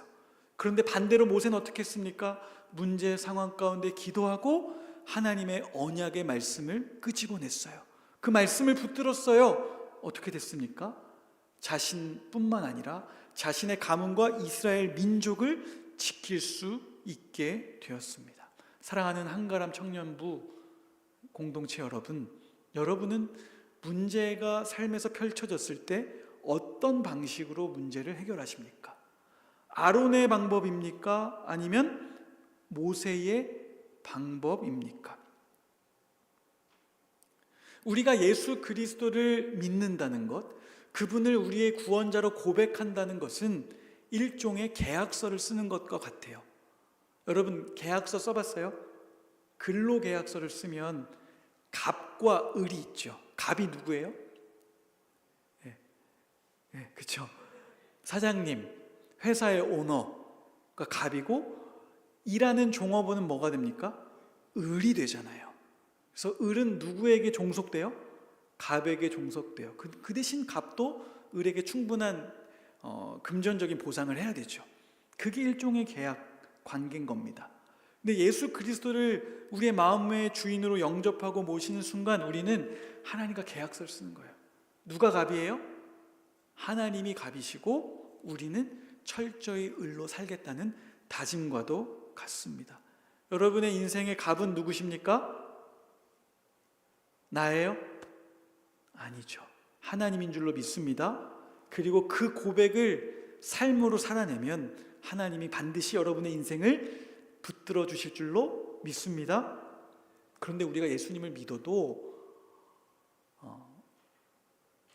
Speaker 3: 그런데 반대로 모세는 어떻게 했습니까? 문제 상황 가운데 기도하고 하나님의 언약의 말씀을 끄집어냈어요. 그 말씀을 붙들었어요. 어떻게 됐습니까? 자신뿐만 아니라 자신의 가문과 이스라엘 민족을 지킬 수 있게 되었습니다. 사랑하는 한가람 청년부 공동체 여러분, 여러분은 문제가 삶에서 펼쳐졌을 때 어떤 방식으로 문제를 해결하십니까? 아론의 방법입니까? 아니면 모세의 방법입니까? 우리가 예수 그리스도를 믿는다는 것, 그분을 우리의 구원자로 고백한다는 것은 일종의 계약서를 쓰는 것과 같아요. 여러분 계약서 써봤어요? 근로계약서를 쓰면 갑과 을이 있죠. 갑이 누구예요? 그렇죠. 사장님, 회사의 오너가 갑이고 일하는 종업원은 뭐가 됩니까? 을이 되잖아요. 그래서 을은 누구에게 종속돼요? 갑에게 종속돼요. 그 대신 갑도 을에게 충분한 금전적인 보상을 해야 되죠. 그게 일종의 계약 관계인 겁니다. 근데 예수 그리스도를 우리의 마음의 주인으로 영접하고 모시는 순간 우리는 하나님과 계약서를 쓰는 거예요. 누가 갑이에요? 하나님이 갑이시고 우리는 철저히 을로 살겠다는 다짐과도 같습니다. 여러분의 인생의 갑은 누구십니까? 나예요? 아니죠. 하나님인 줄로 믿습니다. 그리고 그 고백을 삶으로 살아내면 하나님이 반드시 여러분의 인생을 붙들어 주실 줄로 믿습니다. 그런데 우리가 예수님을 믿어도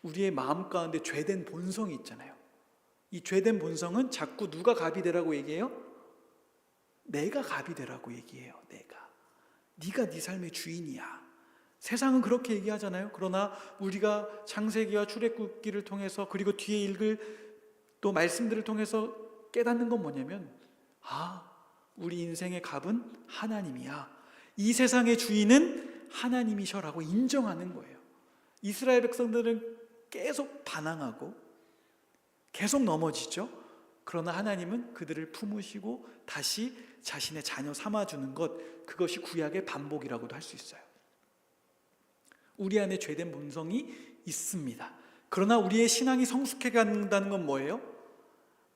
Speaker 3: 우리의 마음 가운데 죄된 본성이 있잖아요. 이 죄된 본성은 자꾸 누가 갑이 되라고 얘기해요? 내가 갑이 되라고 얘기해요. 네가 네 삶의 주인이야. 세상은 그렇게 얘기하잖아요. 그러나 우리가 창세기와 출애굽기를 통해서 그리고 뒤에 읽을 또 말씀들을 통해서 깨닫는 건 뭐냐면 우리 인생의 갑은 하나님이야. 이 세상의 주인은 하나님이셔라고 인정하는 거예요. 이스라엘 백성들은 계속 반항하고 계속 넘어지죠. 그러나 하나님은 그들을 품으시고 다시 자신의 자녀 삼아주는 것, 그것이 구약의 반복이라고도 할 수 있어요. 우리 안에 죄된 본성이 있습니다. 그러나 우리의 신앙이 성숙해 간다는 건 뭐예요?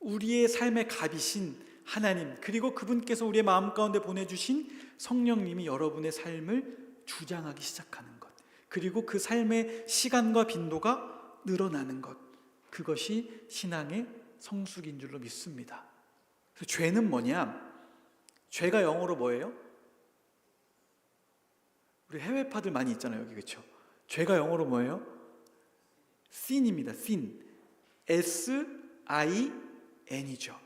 Speaker 3: 우리의 삶의 갑이신 하나님, 그리고 그분께서 우리의 마음 가운데 보내주신 성령님이 여러분의 삶을 주장하기 시작하는 것, 그리고 그 삶의 시간과 빈도가 늘어나는 것, 그것이 신앙의 성숙인 줄로 믿습니다. 그래서 죄는 뭐냐? 죄가 영어로 뭐예요? 우리 해외파들 많이 있잖아요, 여기. 그렇죠? 죄가 영어로 뭐예요? sin입니다. sin. S-I-N이죠.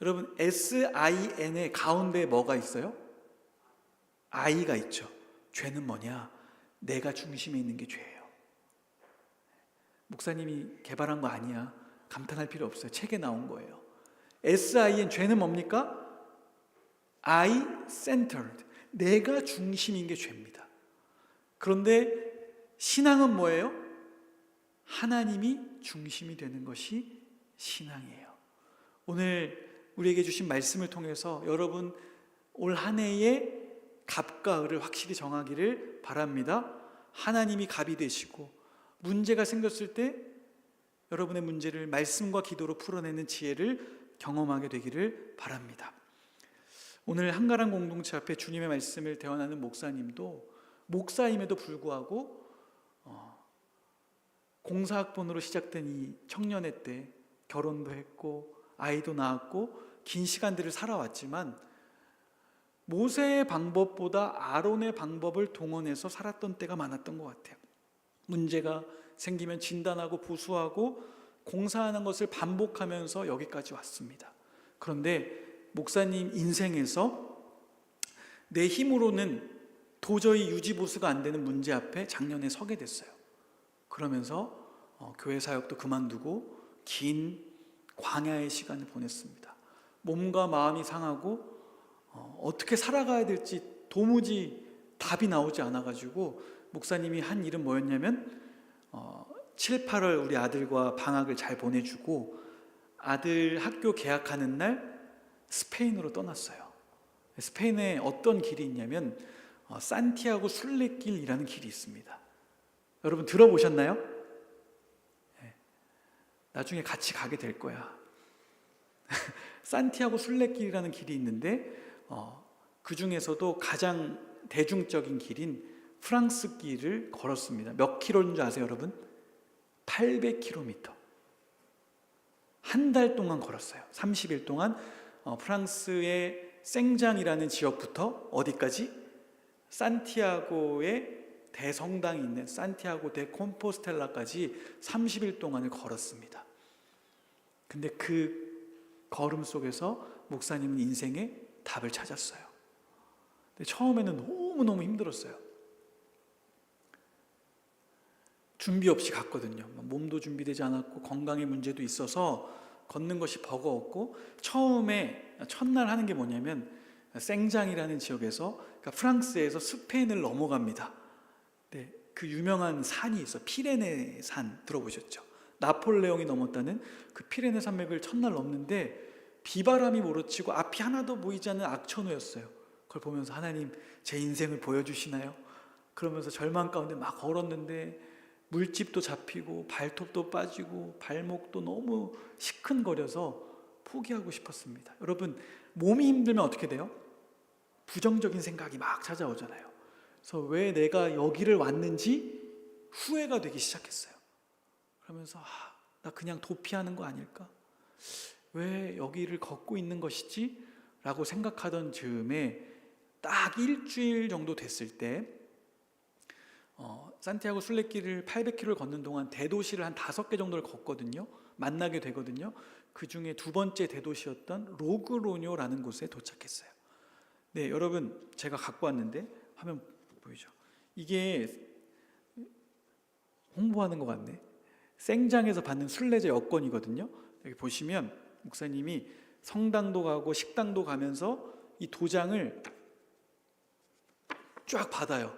Speaker 3: 여러분, S-I-N의 가운데 뭐가 있어요? I가 있죠. 죄는 뭐냐? 내가 중심에 있는 게 죄예요. 목사님이 개발한 거 아니야. 감탄할 필요 없어요. 책에 나온 거예요. S-I-N, 죄는 뭡니까? I-centered. 내가 중심인 게 죄입니다. 그런데 신앙은 뭐예요? 하나님이 중심이 되는 것이 신앙이에요. 오늘 우리에게 주신 말씀을 통해서 여러분 올 한 해의 갑과 을을 확실히 정하기를 바랍니다. 하나님이 갑이 되시고 문제가 생겼을 때 여러분의 문제를 말씀과 기도로 풀어내는 지혜를 경험하게 되기를 바랍니다. 오늘 한가람 공동체 앞에 주님의 말씀을 대언하는 목사님도 목사임에도 불구하고 공사학번으로 시작된 이 청년회 때 결혼도 했고 아이도 낳았고 긴 시간들을 살아왔지만 모세의 방법보다 아론의 방법을 동원해서 살았던 때가 많았던 것 같아요. 문제가 생기면 진단하고 보수하고 공사하는 것을 반복하면서 여기까지 왔습니다. 그런데 목사님 인생에서 내 힘으로는 도저히 유지보수가 안 되는 문제 앞에 작년에 서게 됐어요. 그러면서 교회 사역도 그만두고 긴 광야의 시간을 보냈습니다. 몸과 마음이 상하고 어떻게 살아가야 될지 도무지 답이 나오지 않아가지고 목사님이 한 일은 뭐였냐면 7, 8월 우리 아들과 방학을 잘 보내주고 아들 학교 개학하는 날 스페인으로 떠났어요. 스페인에 어떤 길이 있냐면 산티아고 순례길이라는 길이 있습니다. 여러분 들어보셨나요? 네. 나중에 같이 가게 될 거야. 산티아고 순례길이라는 길이 있는데 그 중에서도 가장 대중적인 길인 프랑스 길을 걸었습니다. 몇 킬로인 줄 아세요, 여러분? 800km. 한 달 동안 걸었어요. 30일 동안 프랑스의 생장이라는 지역부터 어디까지? 산티아고의 대성당이 있는 산티아고 데 콤포스텔라까지 30일 동안을 걸었습니다. 근데 그 걸음 속에서 목사님은 인생의 답을 찾았어요. 근데 처음에는 너무너무 힘들었어요. 준비 없이 갔거든요. 몸도 준비되지 않았고 건강의 문제도 있어서 걷는 것이 버거웠고, 처음에 첫날 하는 게 뭐냐면 생장이라는 지역에서, 그러니까 프랑스에서 스페인을 넘어갑니다. 네, 그 유명한 산이 있어. 피레네 산 들어보셨죠? 나폴레옹이 넘었다는 그 피레네 산맥을 첫날 넘는데 비바람이 몰아치고 앞이 하나도 보이지 않는 악천후였어요. 그걸 보면서 하나님, 제 인생을 보여주시나요? 그러면서 절망 가운데 막 걸었는데 물집도 잡히고 발톱도 빠지고 발목도 너무 시큰거려서 포기하고 싶었습니다. 여러분, 몸이 힘들면 어떻게 돼요? 부정적인 생각이 막 찾아오잖아요. 그래서 왜 내가 여기를 왔는지 후회가 되기 시작했어요. 그러면서 나 그냥 도피하는 거 아닐까? 왜 여기를 걷고 있는 것이지? 라고 생각하던 즈음에 딱 일주일 정도 됐을 때 산티아고 순례길을 800km를 걷는 동안 대도시를 한 5개 정도를 걷거든요. 만나게 되거든요. 그 중에 두 번째 대도시였던 로그로뇨라는 곳에 도착했어요. 네, 여러분, 제가 갖고 왔는데 화면 보이죠? 이게 홍보하는 것 같네. 생장에서 받는 순례자 여권이거든요. 여기 보시면 목사님이 성당도 가고 식당도 가면서 이 도장을 쫙 받아요.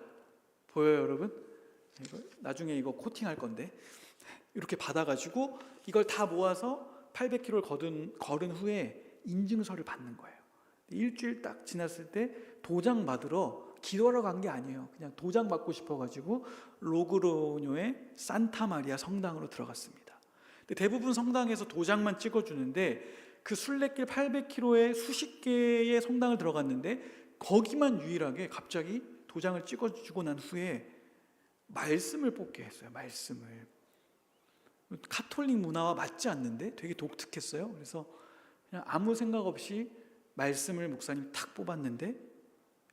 Speaker 3: 보여요, 여러분? 나중에 이거 코팅할 건데 이렇게 받아가지고 이걸 다 모아서 800km를 걸은 후에 인증서를 받는 거예요. 일주일 딱 지났을 때 도장 받으러 기도하러 간 게 아니에요. 그냥 도장 받고 싶어가지고 로그로뇨의 산타마리아 성당으로 들어갔습니다. 근데 대부분 성당에서 도장만 찍어주는데 그 순례길 800km에 수십 개의 성당을 들어갔는데 거기만 유일하게 갑자기 도장을 찍어주고 난 후에 말씀을 뽑게 했어요. 말씀을. 카톨릭 문화와 맞지 않는데 되게 독특했어요. 그래서 그냥 아무 생각 없이 말씀을 목사님 탁 뽑았는데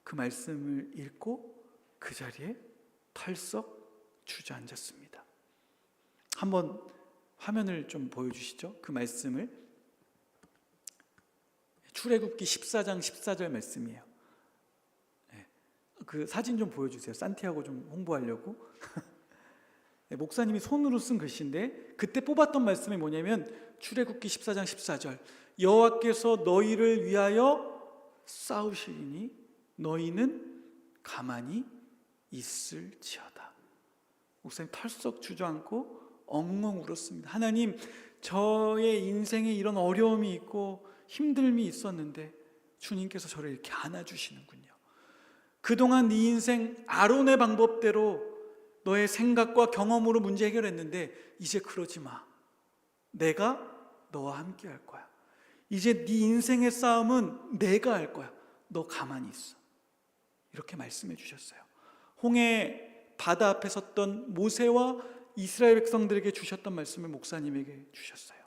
Speaker 3: 그 말씀을 읽고 그 자리에 털썩 주저앉았습니다. 한번 화면을 좀 보여주시죠. 그 말씀을. 출애굽기 14장 14절 말씀이에요. 네. 그 사진 좀 보여주세요. 산티아고 좀 홍보하려고. 네, 목사님이 손으로 쓴 글씨인데 그때 뽑았던 말씀이 뭐냐면 출애굽기 14장 14절, 여호와께서 너희를 위하여 싸우시리니 너희는 가만히 있을지어다. 목사님 털썩 주저앉고 엉엉 울었습니다. 하나님, 저의 인생에 이런 어려움이 있고 힘듦이 있었는데 주님께서 저를 이렇게 안아주시는군요. 그동안 네 인생 아론의 방법대로 너의 생각과 경험으로 문제 해결했는데 이제 그러지 마. 내가 너와 함께 할 거야. 이제 네 인생의 싸움은 내가 할 거야. 너 가만히 있어. 이렇게 말씀해 주셨어요. 홍해 바다 앞에 섰던 모세와 이스라엘 백성들에게 주셨던 말씀을 목사님에게 주셨어요.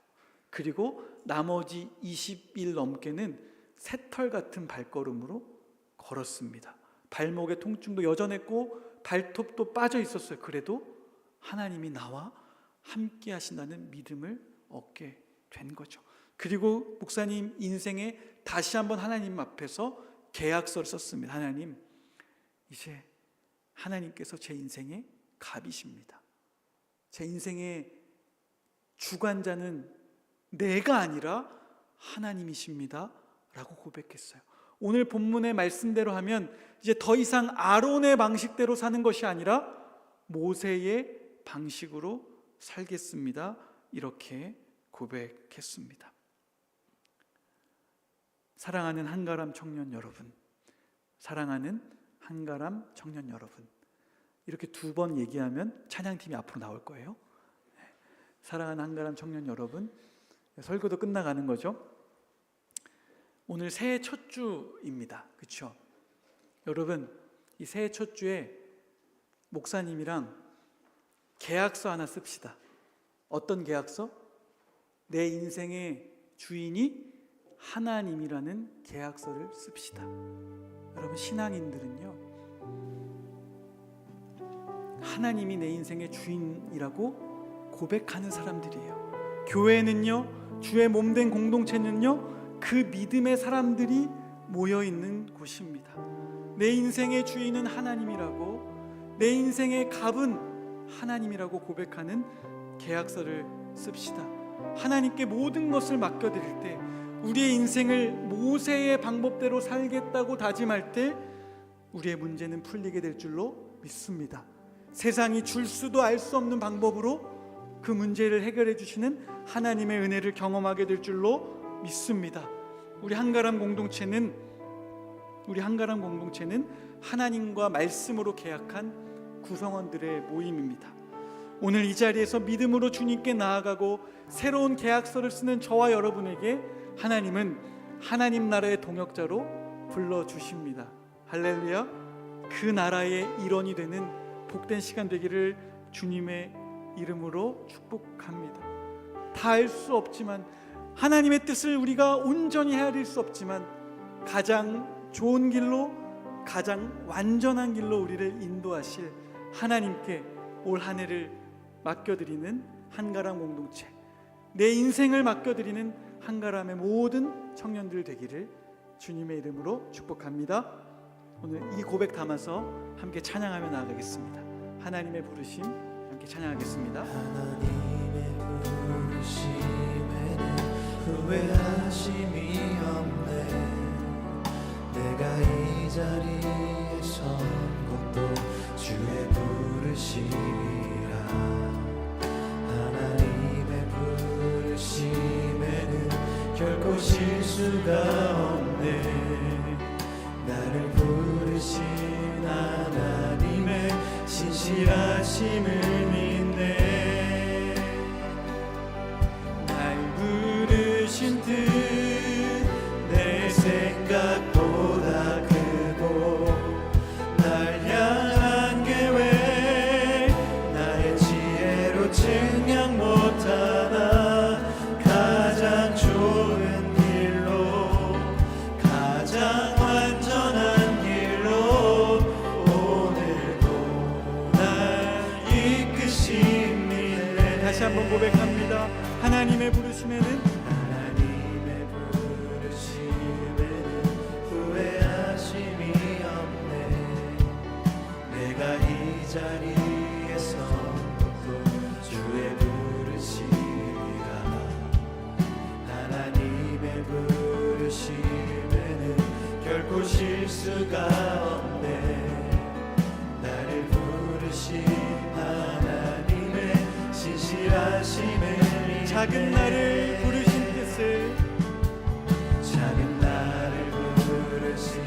Speaker 3: 그리고 나머지 20일 넘게는 새털 같은 발걸음으로 걸었습니다. 발목의 통증도 여전했고 발톱도 빠져 있었어요. 그래도 하나님이 나와 함께 하신다는 믿음을 얻게 된 거죠. 그리고 목사님 인생에 다시 한번 하나님 앞에서 계약서를 썼습니다. 하나님, 이제 하나님께서 제 인생의 갑이십니다. 제 인생의 주관자는 내가 아니라 하나님이십니다 라고 고백했어요. 오늘 본문의 말씀대로 하면 이제 더 이상 아론의 방식대로 사는 것이 아니라 모세의 방식으로 살겠습니다. 이렇게 고백했습니다. 사랑하는 한가람 청년 여러분, 사랑하는 한가람 청년 여러분, 이렇게 두 번 얘기하면 찬양팀이 앞으로 나올 거예요. 사랑하는 한가람 청년 여러분, 설교도 끝나가는 거죠. 오늘 새해 첫 주입니다. 그렇죠? 여러분, 이 새해 첫 주에 목사님이랑 계약서 하나 씁시다. 어떤 계약서? 내 인생의 주인이 하나님이라는 계약서를 씁시다. 여러분, 신앙인들은요, 하나님이 내 인생의 주인이라고 고백하는 사람들이에요. 교회는요, 주의 몸된 공동체는요, 그 믿음의 사람들이 모여 있는 곳입니다. 내 인생의 주인은 하나님이라고, 내 인생의 갑은 하나님이라고 고백하는 계약서를 씁시다. 하나님께 모든 것을 맡겨드릴 때, 우리의 인생을 모세의 방법대로 살겠다고 다짐할 때 우리의 문제는 풀리게 될 줄로 믿습니다. 세상이 줄 수도 알 수 없는 방법으로 그 문제를 해결해 주시는 하나님의 은혜를 경험하게 될 줄로 믿습니다. 우리 한가람 공동체는 하나님과 말씀으로 계약한 구성원들의 모임입니다. 오늘 이 자리에서 믿음으로 주님께 나아가고 새로운 계약서를 쓰는 저와 여러분에게 하나님은 하나님 나라의 동역자로 불러주십니다. 할렐루야. 그 나라의 일원이 되는 복된 시간 되기를 주님의 이름으로 축복합니다. 다 알 수 없지만, 하나님의 뜻을 우리가 온전히 헤아릴 수 없지만, 가장 좋은 길로, 가장 완전한 길로 우리를 인도하실 하나님께 올 한 해를 맡겨드리는 한가람 공동체, 내 인생을 맡겨드리는 한가람의 모든 청년들 되기를 주님의 이름으로 축복합니다. 오늘 이 고백 담아서 함께 찬양하며 나아가겠습니다. 하나님의 부르심 함께 찬양하겠습니다.
Speaker 4: 하나님의 부르심에는 후회하심이 없네. 내가 이 자리에 선 것도 주의 부르심이라. 하나님의 부르심에는 결코 실수가 없네. 나를 부르신 하나님의 신실하심을 믿네. 날 부르신 뜻 내 생각보다 크고, 날 향한 계획 나의 지혜로 측량 못하나. 가장 좋은 길로, 가장 완전한 길로 오늘도 날 이끄십니다.
Speaker 3: 다시 한번 고백합니다. 하나님의 부르심에는
Speaker 4: 후회하심이 없네. 내가 이 자리에 선 것도 주의 부르심이라. 하나님의 부르심에는 결코 실수가 없네. 나를 부르신 하나님의 신실하심을 믿네.
Speaker 3: 작은 나를 부르신 뜻을,
Speaker 4: 작은 나를 부르신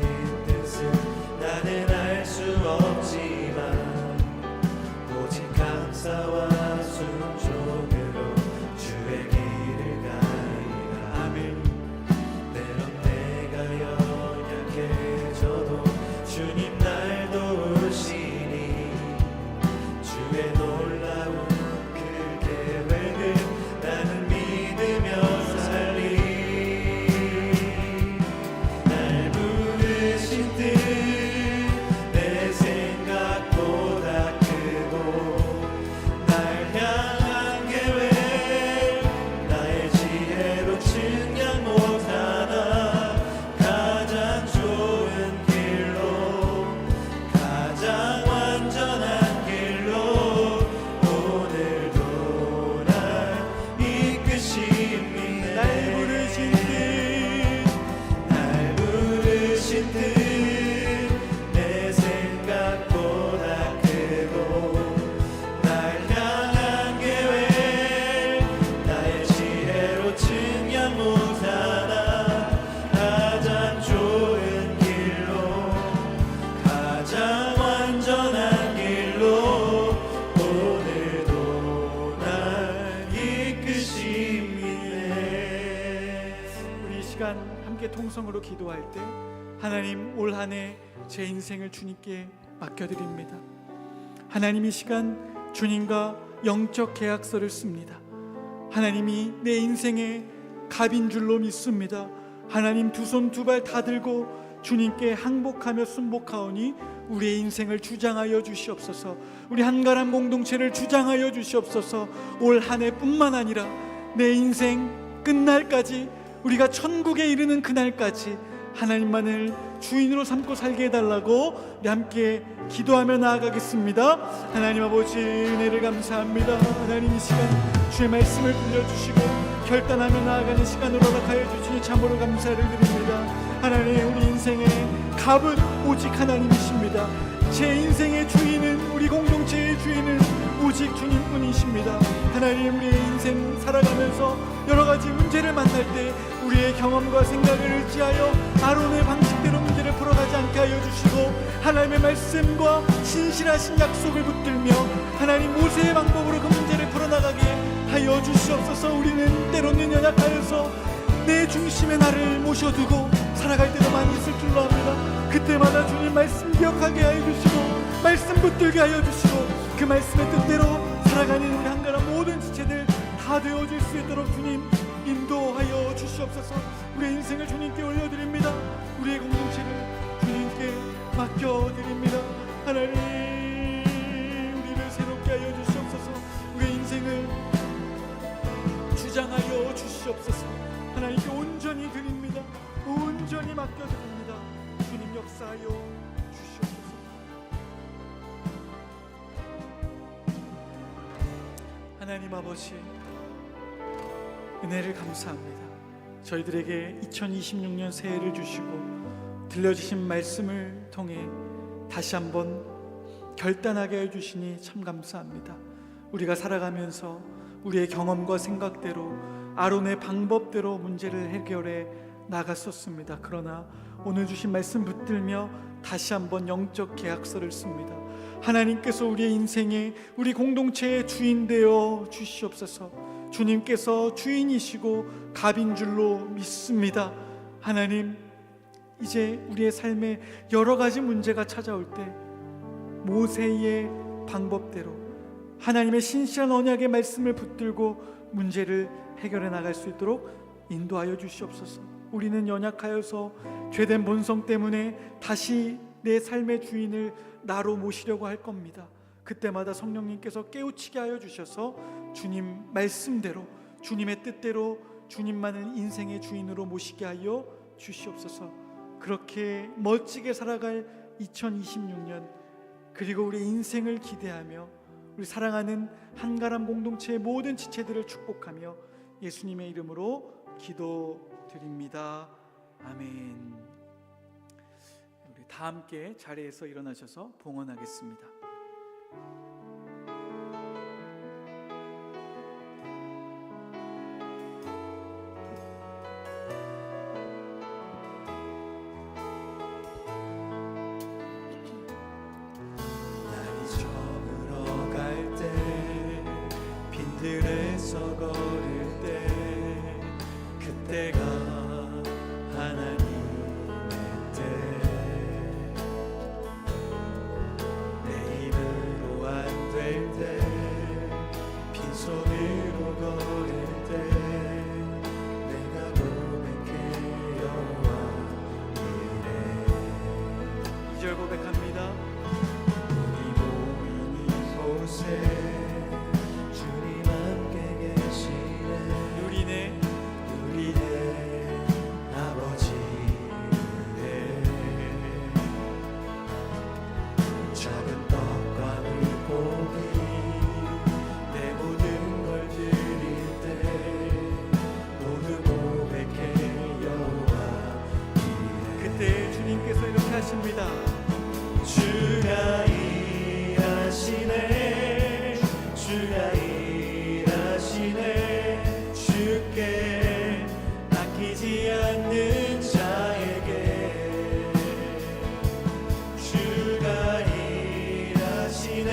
Speaker 4: 뜻은 나는 알 수 없지만, 오직 감사와 순종으로 주의 길을 가리라. 아멘. 때론 내가 연약해져도 주님 날 도우시니, 주의 놀라운 그 계획을 나는 믿으며 살리. 날 부르신 뜻 내 생각보다 크고, 날 향한 계획 나의 지혜로 측량 못하나. 가장 좋은 길로, 가장 완전한 길로 오늘도 날 이끄십니다.
Speaker 3: 날 부르신 뜻,
Speaker 4: 날 부르신 뜻 내 생각보다 크고, 날 향한 계획 나의 지혜로 측량 못하나. 가장 좋은 길로, 가장 완전한 길로 오늘도 날 이끄십니다.
Speaker 3: 우리 이 시간 함께 통성으로 기도할 때, 하나님 올 한 해 제 인생을 주님께 맡겨드립니다. 하나님 이 시간 주님과 영적 계약서를 씁니다. 하나님이 내 인생의 갑인 줄로 믿습니다. 하나님 두 손 두 발 다 들고 주님께 항복하며 순복하오니 우리의 인생을 주장하여 주시옵소서. 우리 한가람 공동체를 주장하여 주시옵소서. 올 한 해뿐만 아니라 내 인생 끝날까지, 우리가 천국에 이르는 그날까지 하나님만을 주인으로 삼고 살게 해달라고 우리 함께 기도하며 나아가겠습니다. 하나님 아버지, 은혜를 감사합니다. 하나님, 이 시간 주의 말씀을 들려주시고 결단하며 나아가는 시간으로 허락하여 주시니 참으로 감사를 드립니다. 하나님, 우리 인생의 갑은 오직 하나님이십니다. 제 인생의 주인은, 우리 공동체의 주인은 오직 주님뿐이십니다. 하나님, 우리의 인생 살아가면서 여러 가지 문제를 만날 때 우리의 경험과 생각을 의지하여 아론의 방식대로 문제를 풀어가지 않게 하여 주시고, 하나님의 말씀과 신실하신 약속을 붙들며 하나님 모세의 방법으로 그 문제를 풀어나가게 하여 주시옵소서. 우리는 때로는 연약하여서 내 중심에 나를 모셔두고 살아갈 때도 많이 있을 줄로 압니다. 그때마다 주님 말씀 기억하게 하여 주시고 말씀 붙들게 하여 주시고 그 말씀의 뜻대로 살아가는 우리 한가람 모든 지체들 다 되어질 수 있도록 주님 인도하여 주시옵소서. 우리의 인생을 주님께 올려드립니다. 우리의 공동체를 주님께 맡겨드립니다. 하나님, 우리를 새롭게 하여 주시옵소서. 우리의 인생을 주장하여 주시옵소서. 하나님께 온전히 드립니다. 온전히 맡겨드립니다. 주님 역사하여 주시옵소서. 하나님 아버지, 은혜를 감사합니다. 저희들에게 2026년 새해를 주시고 들려주신 말씀을 통해 다시 한번 결단하게 해주시니 참 감사합니다. 우리가 살아가면서 우리의 경험과 생각대로 아론의 방법대로 문제를 해결해 나갔었습니다. 그러나 오늘 주신 말씀 붙들며 다시 한번 영적 계약서를 씁니다. 하나님께서 우리의 인생에, 우리 공동체의 주인 되어 주시옵소서. 주님께서 주인이시고 갑인 줄로 믿습니다. 하나님, 이제 우리의 삶에 여러 가지 문제가 찾아올 때 모세의 방법대로 하나님의 신실한 언약의 말씀을 붙들고 문제를 해결해 나갈 수 있도록 인도하여 주시옵소서. 우리는 연약하여서 죄된 본성 때문에 다시 내 삶의 주인을 나로 모시려고 할 겁니다. 그때마다 성령님께서 깨우치게 하여 주셔서 주님 말씀대로, 주님의 뜻대로 주님만을 인생의 주인으로 모시게 하여 주시옵소서. 그렇게 멋지게 살아갈 2026년, 그리고 우리 인생을 기대하며 우리 사랑하는 한가람 공동체의 모든 지체들을 축복하며 예수님의 이름으로 기도드립니다. 아멘. 우리 다 함께 자리에서 일어나셔서 봉헌하겠습니다.
Speaker 4: 빈들에서 걸을 때 그때가 하나님의 때, 내 힘으로 안 될 때, 빈손으로 걸을 때 내가 고백해 여호와 이래.
Speaker 3: 2절 고백합니다.
Speaker 4: 우리 모인 이곳에
Speaker 3: 하십니다.
Speaker 4: 주가 일하시네, 주가 일하시네. 주께 아끼지 않는 자에게 주가 일하시네,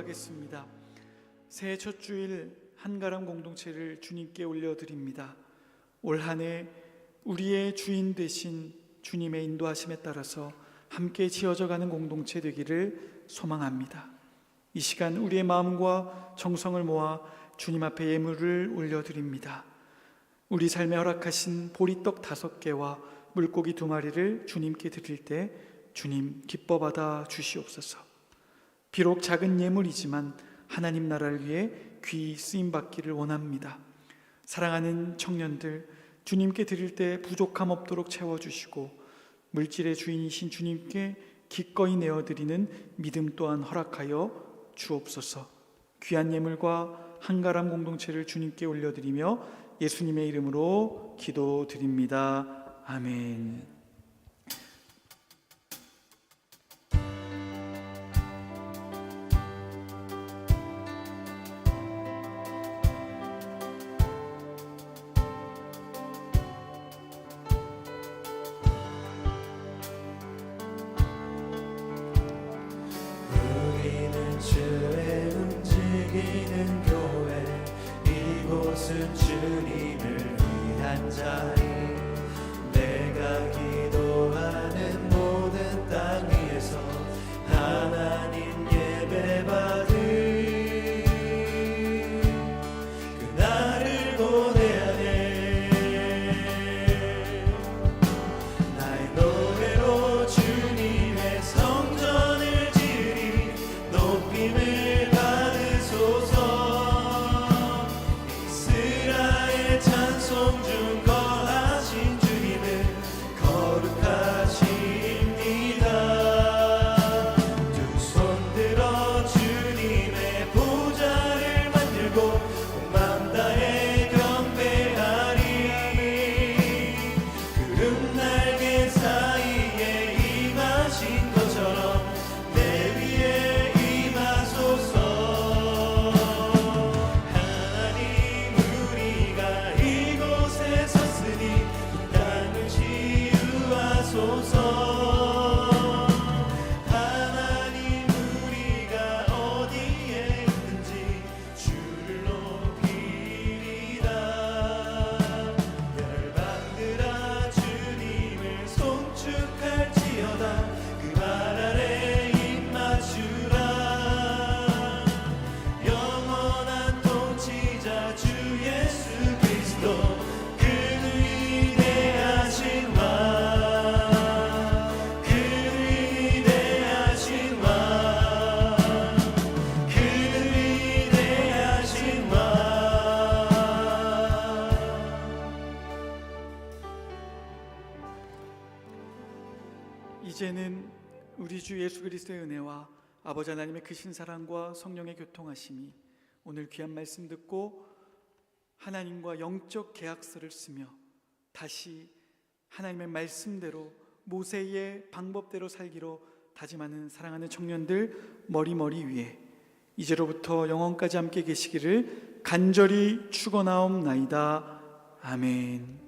Speaker 3: 기도하겠습니다. 새해 첫 주일 한가람 공동체를 주님께 올려드립니다. 올 한 해 우리의 주인 되신 주님의 인도하심에 따라서 함께 지어져가는 공동체 되기를 소망합니다. 이 시간 우리의 마음과 정성을 모아 주님 앞에 예물을 올려드립니다. 우리 삶에 허락하신 보리떡 5개와 물고기 2마리를 주님께 드릴 때 주님 기뻐 받아 주시옵소서. 비록 작은 예물이지만 하나님 나라를 위해 귀히 쓰임받기를 원합니다. 사랑하는 청년들, 주님께 드릴 때 부족함 없도록 채워주시고 물질의 주인이신 주님께 기꺼이 내어드리는 믿음 또한 허락하여 주옵소서. 귀한 예물과 한가람 공동체를 주님께 올려드리며 예수님의 이름으로 기도드립니다. 아멘.
Speaker 4: 우리는 주의 움직이는 교회, 이곳은 주님을 위한 자리. 내가 기도하는 모든 땅 위에서 하나님 예배받을 그날을 보내야 해. 나의 노래로 주님의 성전을 지으리. 높임을 받으소서. 이스라엘 찬송 중 거하신 주님은 거룩하십니다. 두 손 들어 주님의 보좌를 만들고 온 마음 다해 경배하리. 구름 날개 사이에 임하신 것처럼 내 위에 임하소서. 하나님 우리가 이곳에 섰으니 이 땅을 치유하소서. 하나님 우리가 어디에 있든지 주를 높이리다. 열방들아 주님을 송축할지어다. 그 발 아래 입 맞추라. 영원한 통치자 주 예수 그리스도, 그 위대하신 왕, 그 위대하신 왕, 그 위대하신 왕.
Speaker 3: 이제는 우리 주 예수 그리스도의 은혜와 아버지 하나님의 크신 사랑과 성령의 교통하심이 오늘 귀한 말씀 듣고 하나님과 영적 계약서를 쓰며 다시 하나님의 말씀대로 모세의 방법대로 살기로 다짐하는 사랑하는 청년들 머리머리 위에 이제로부터 영원까지 함께 계시기를 간절히 축원하옵나이다. 아멘.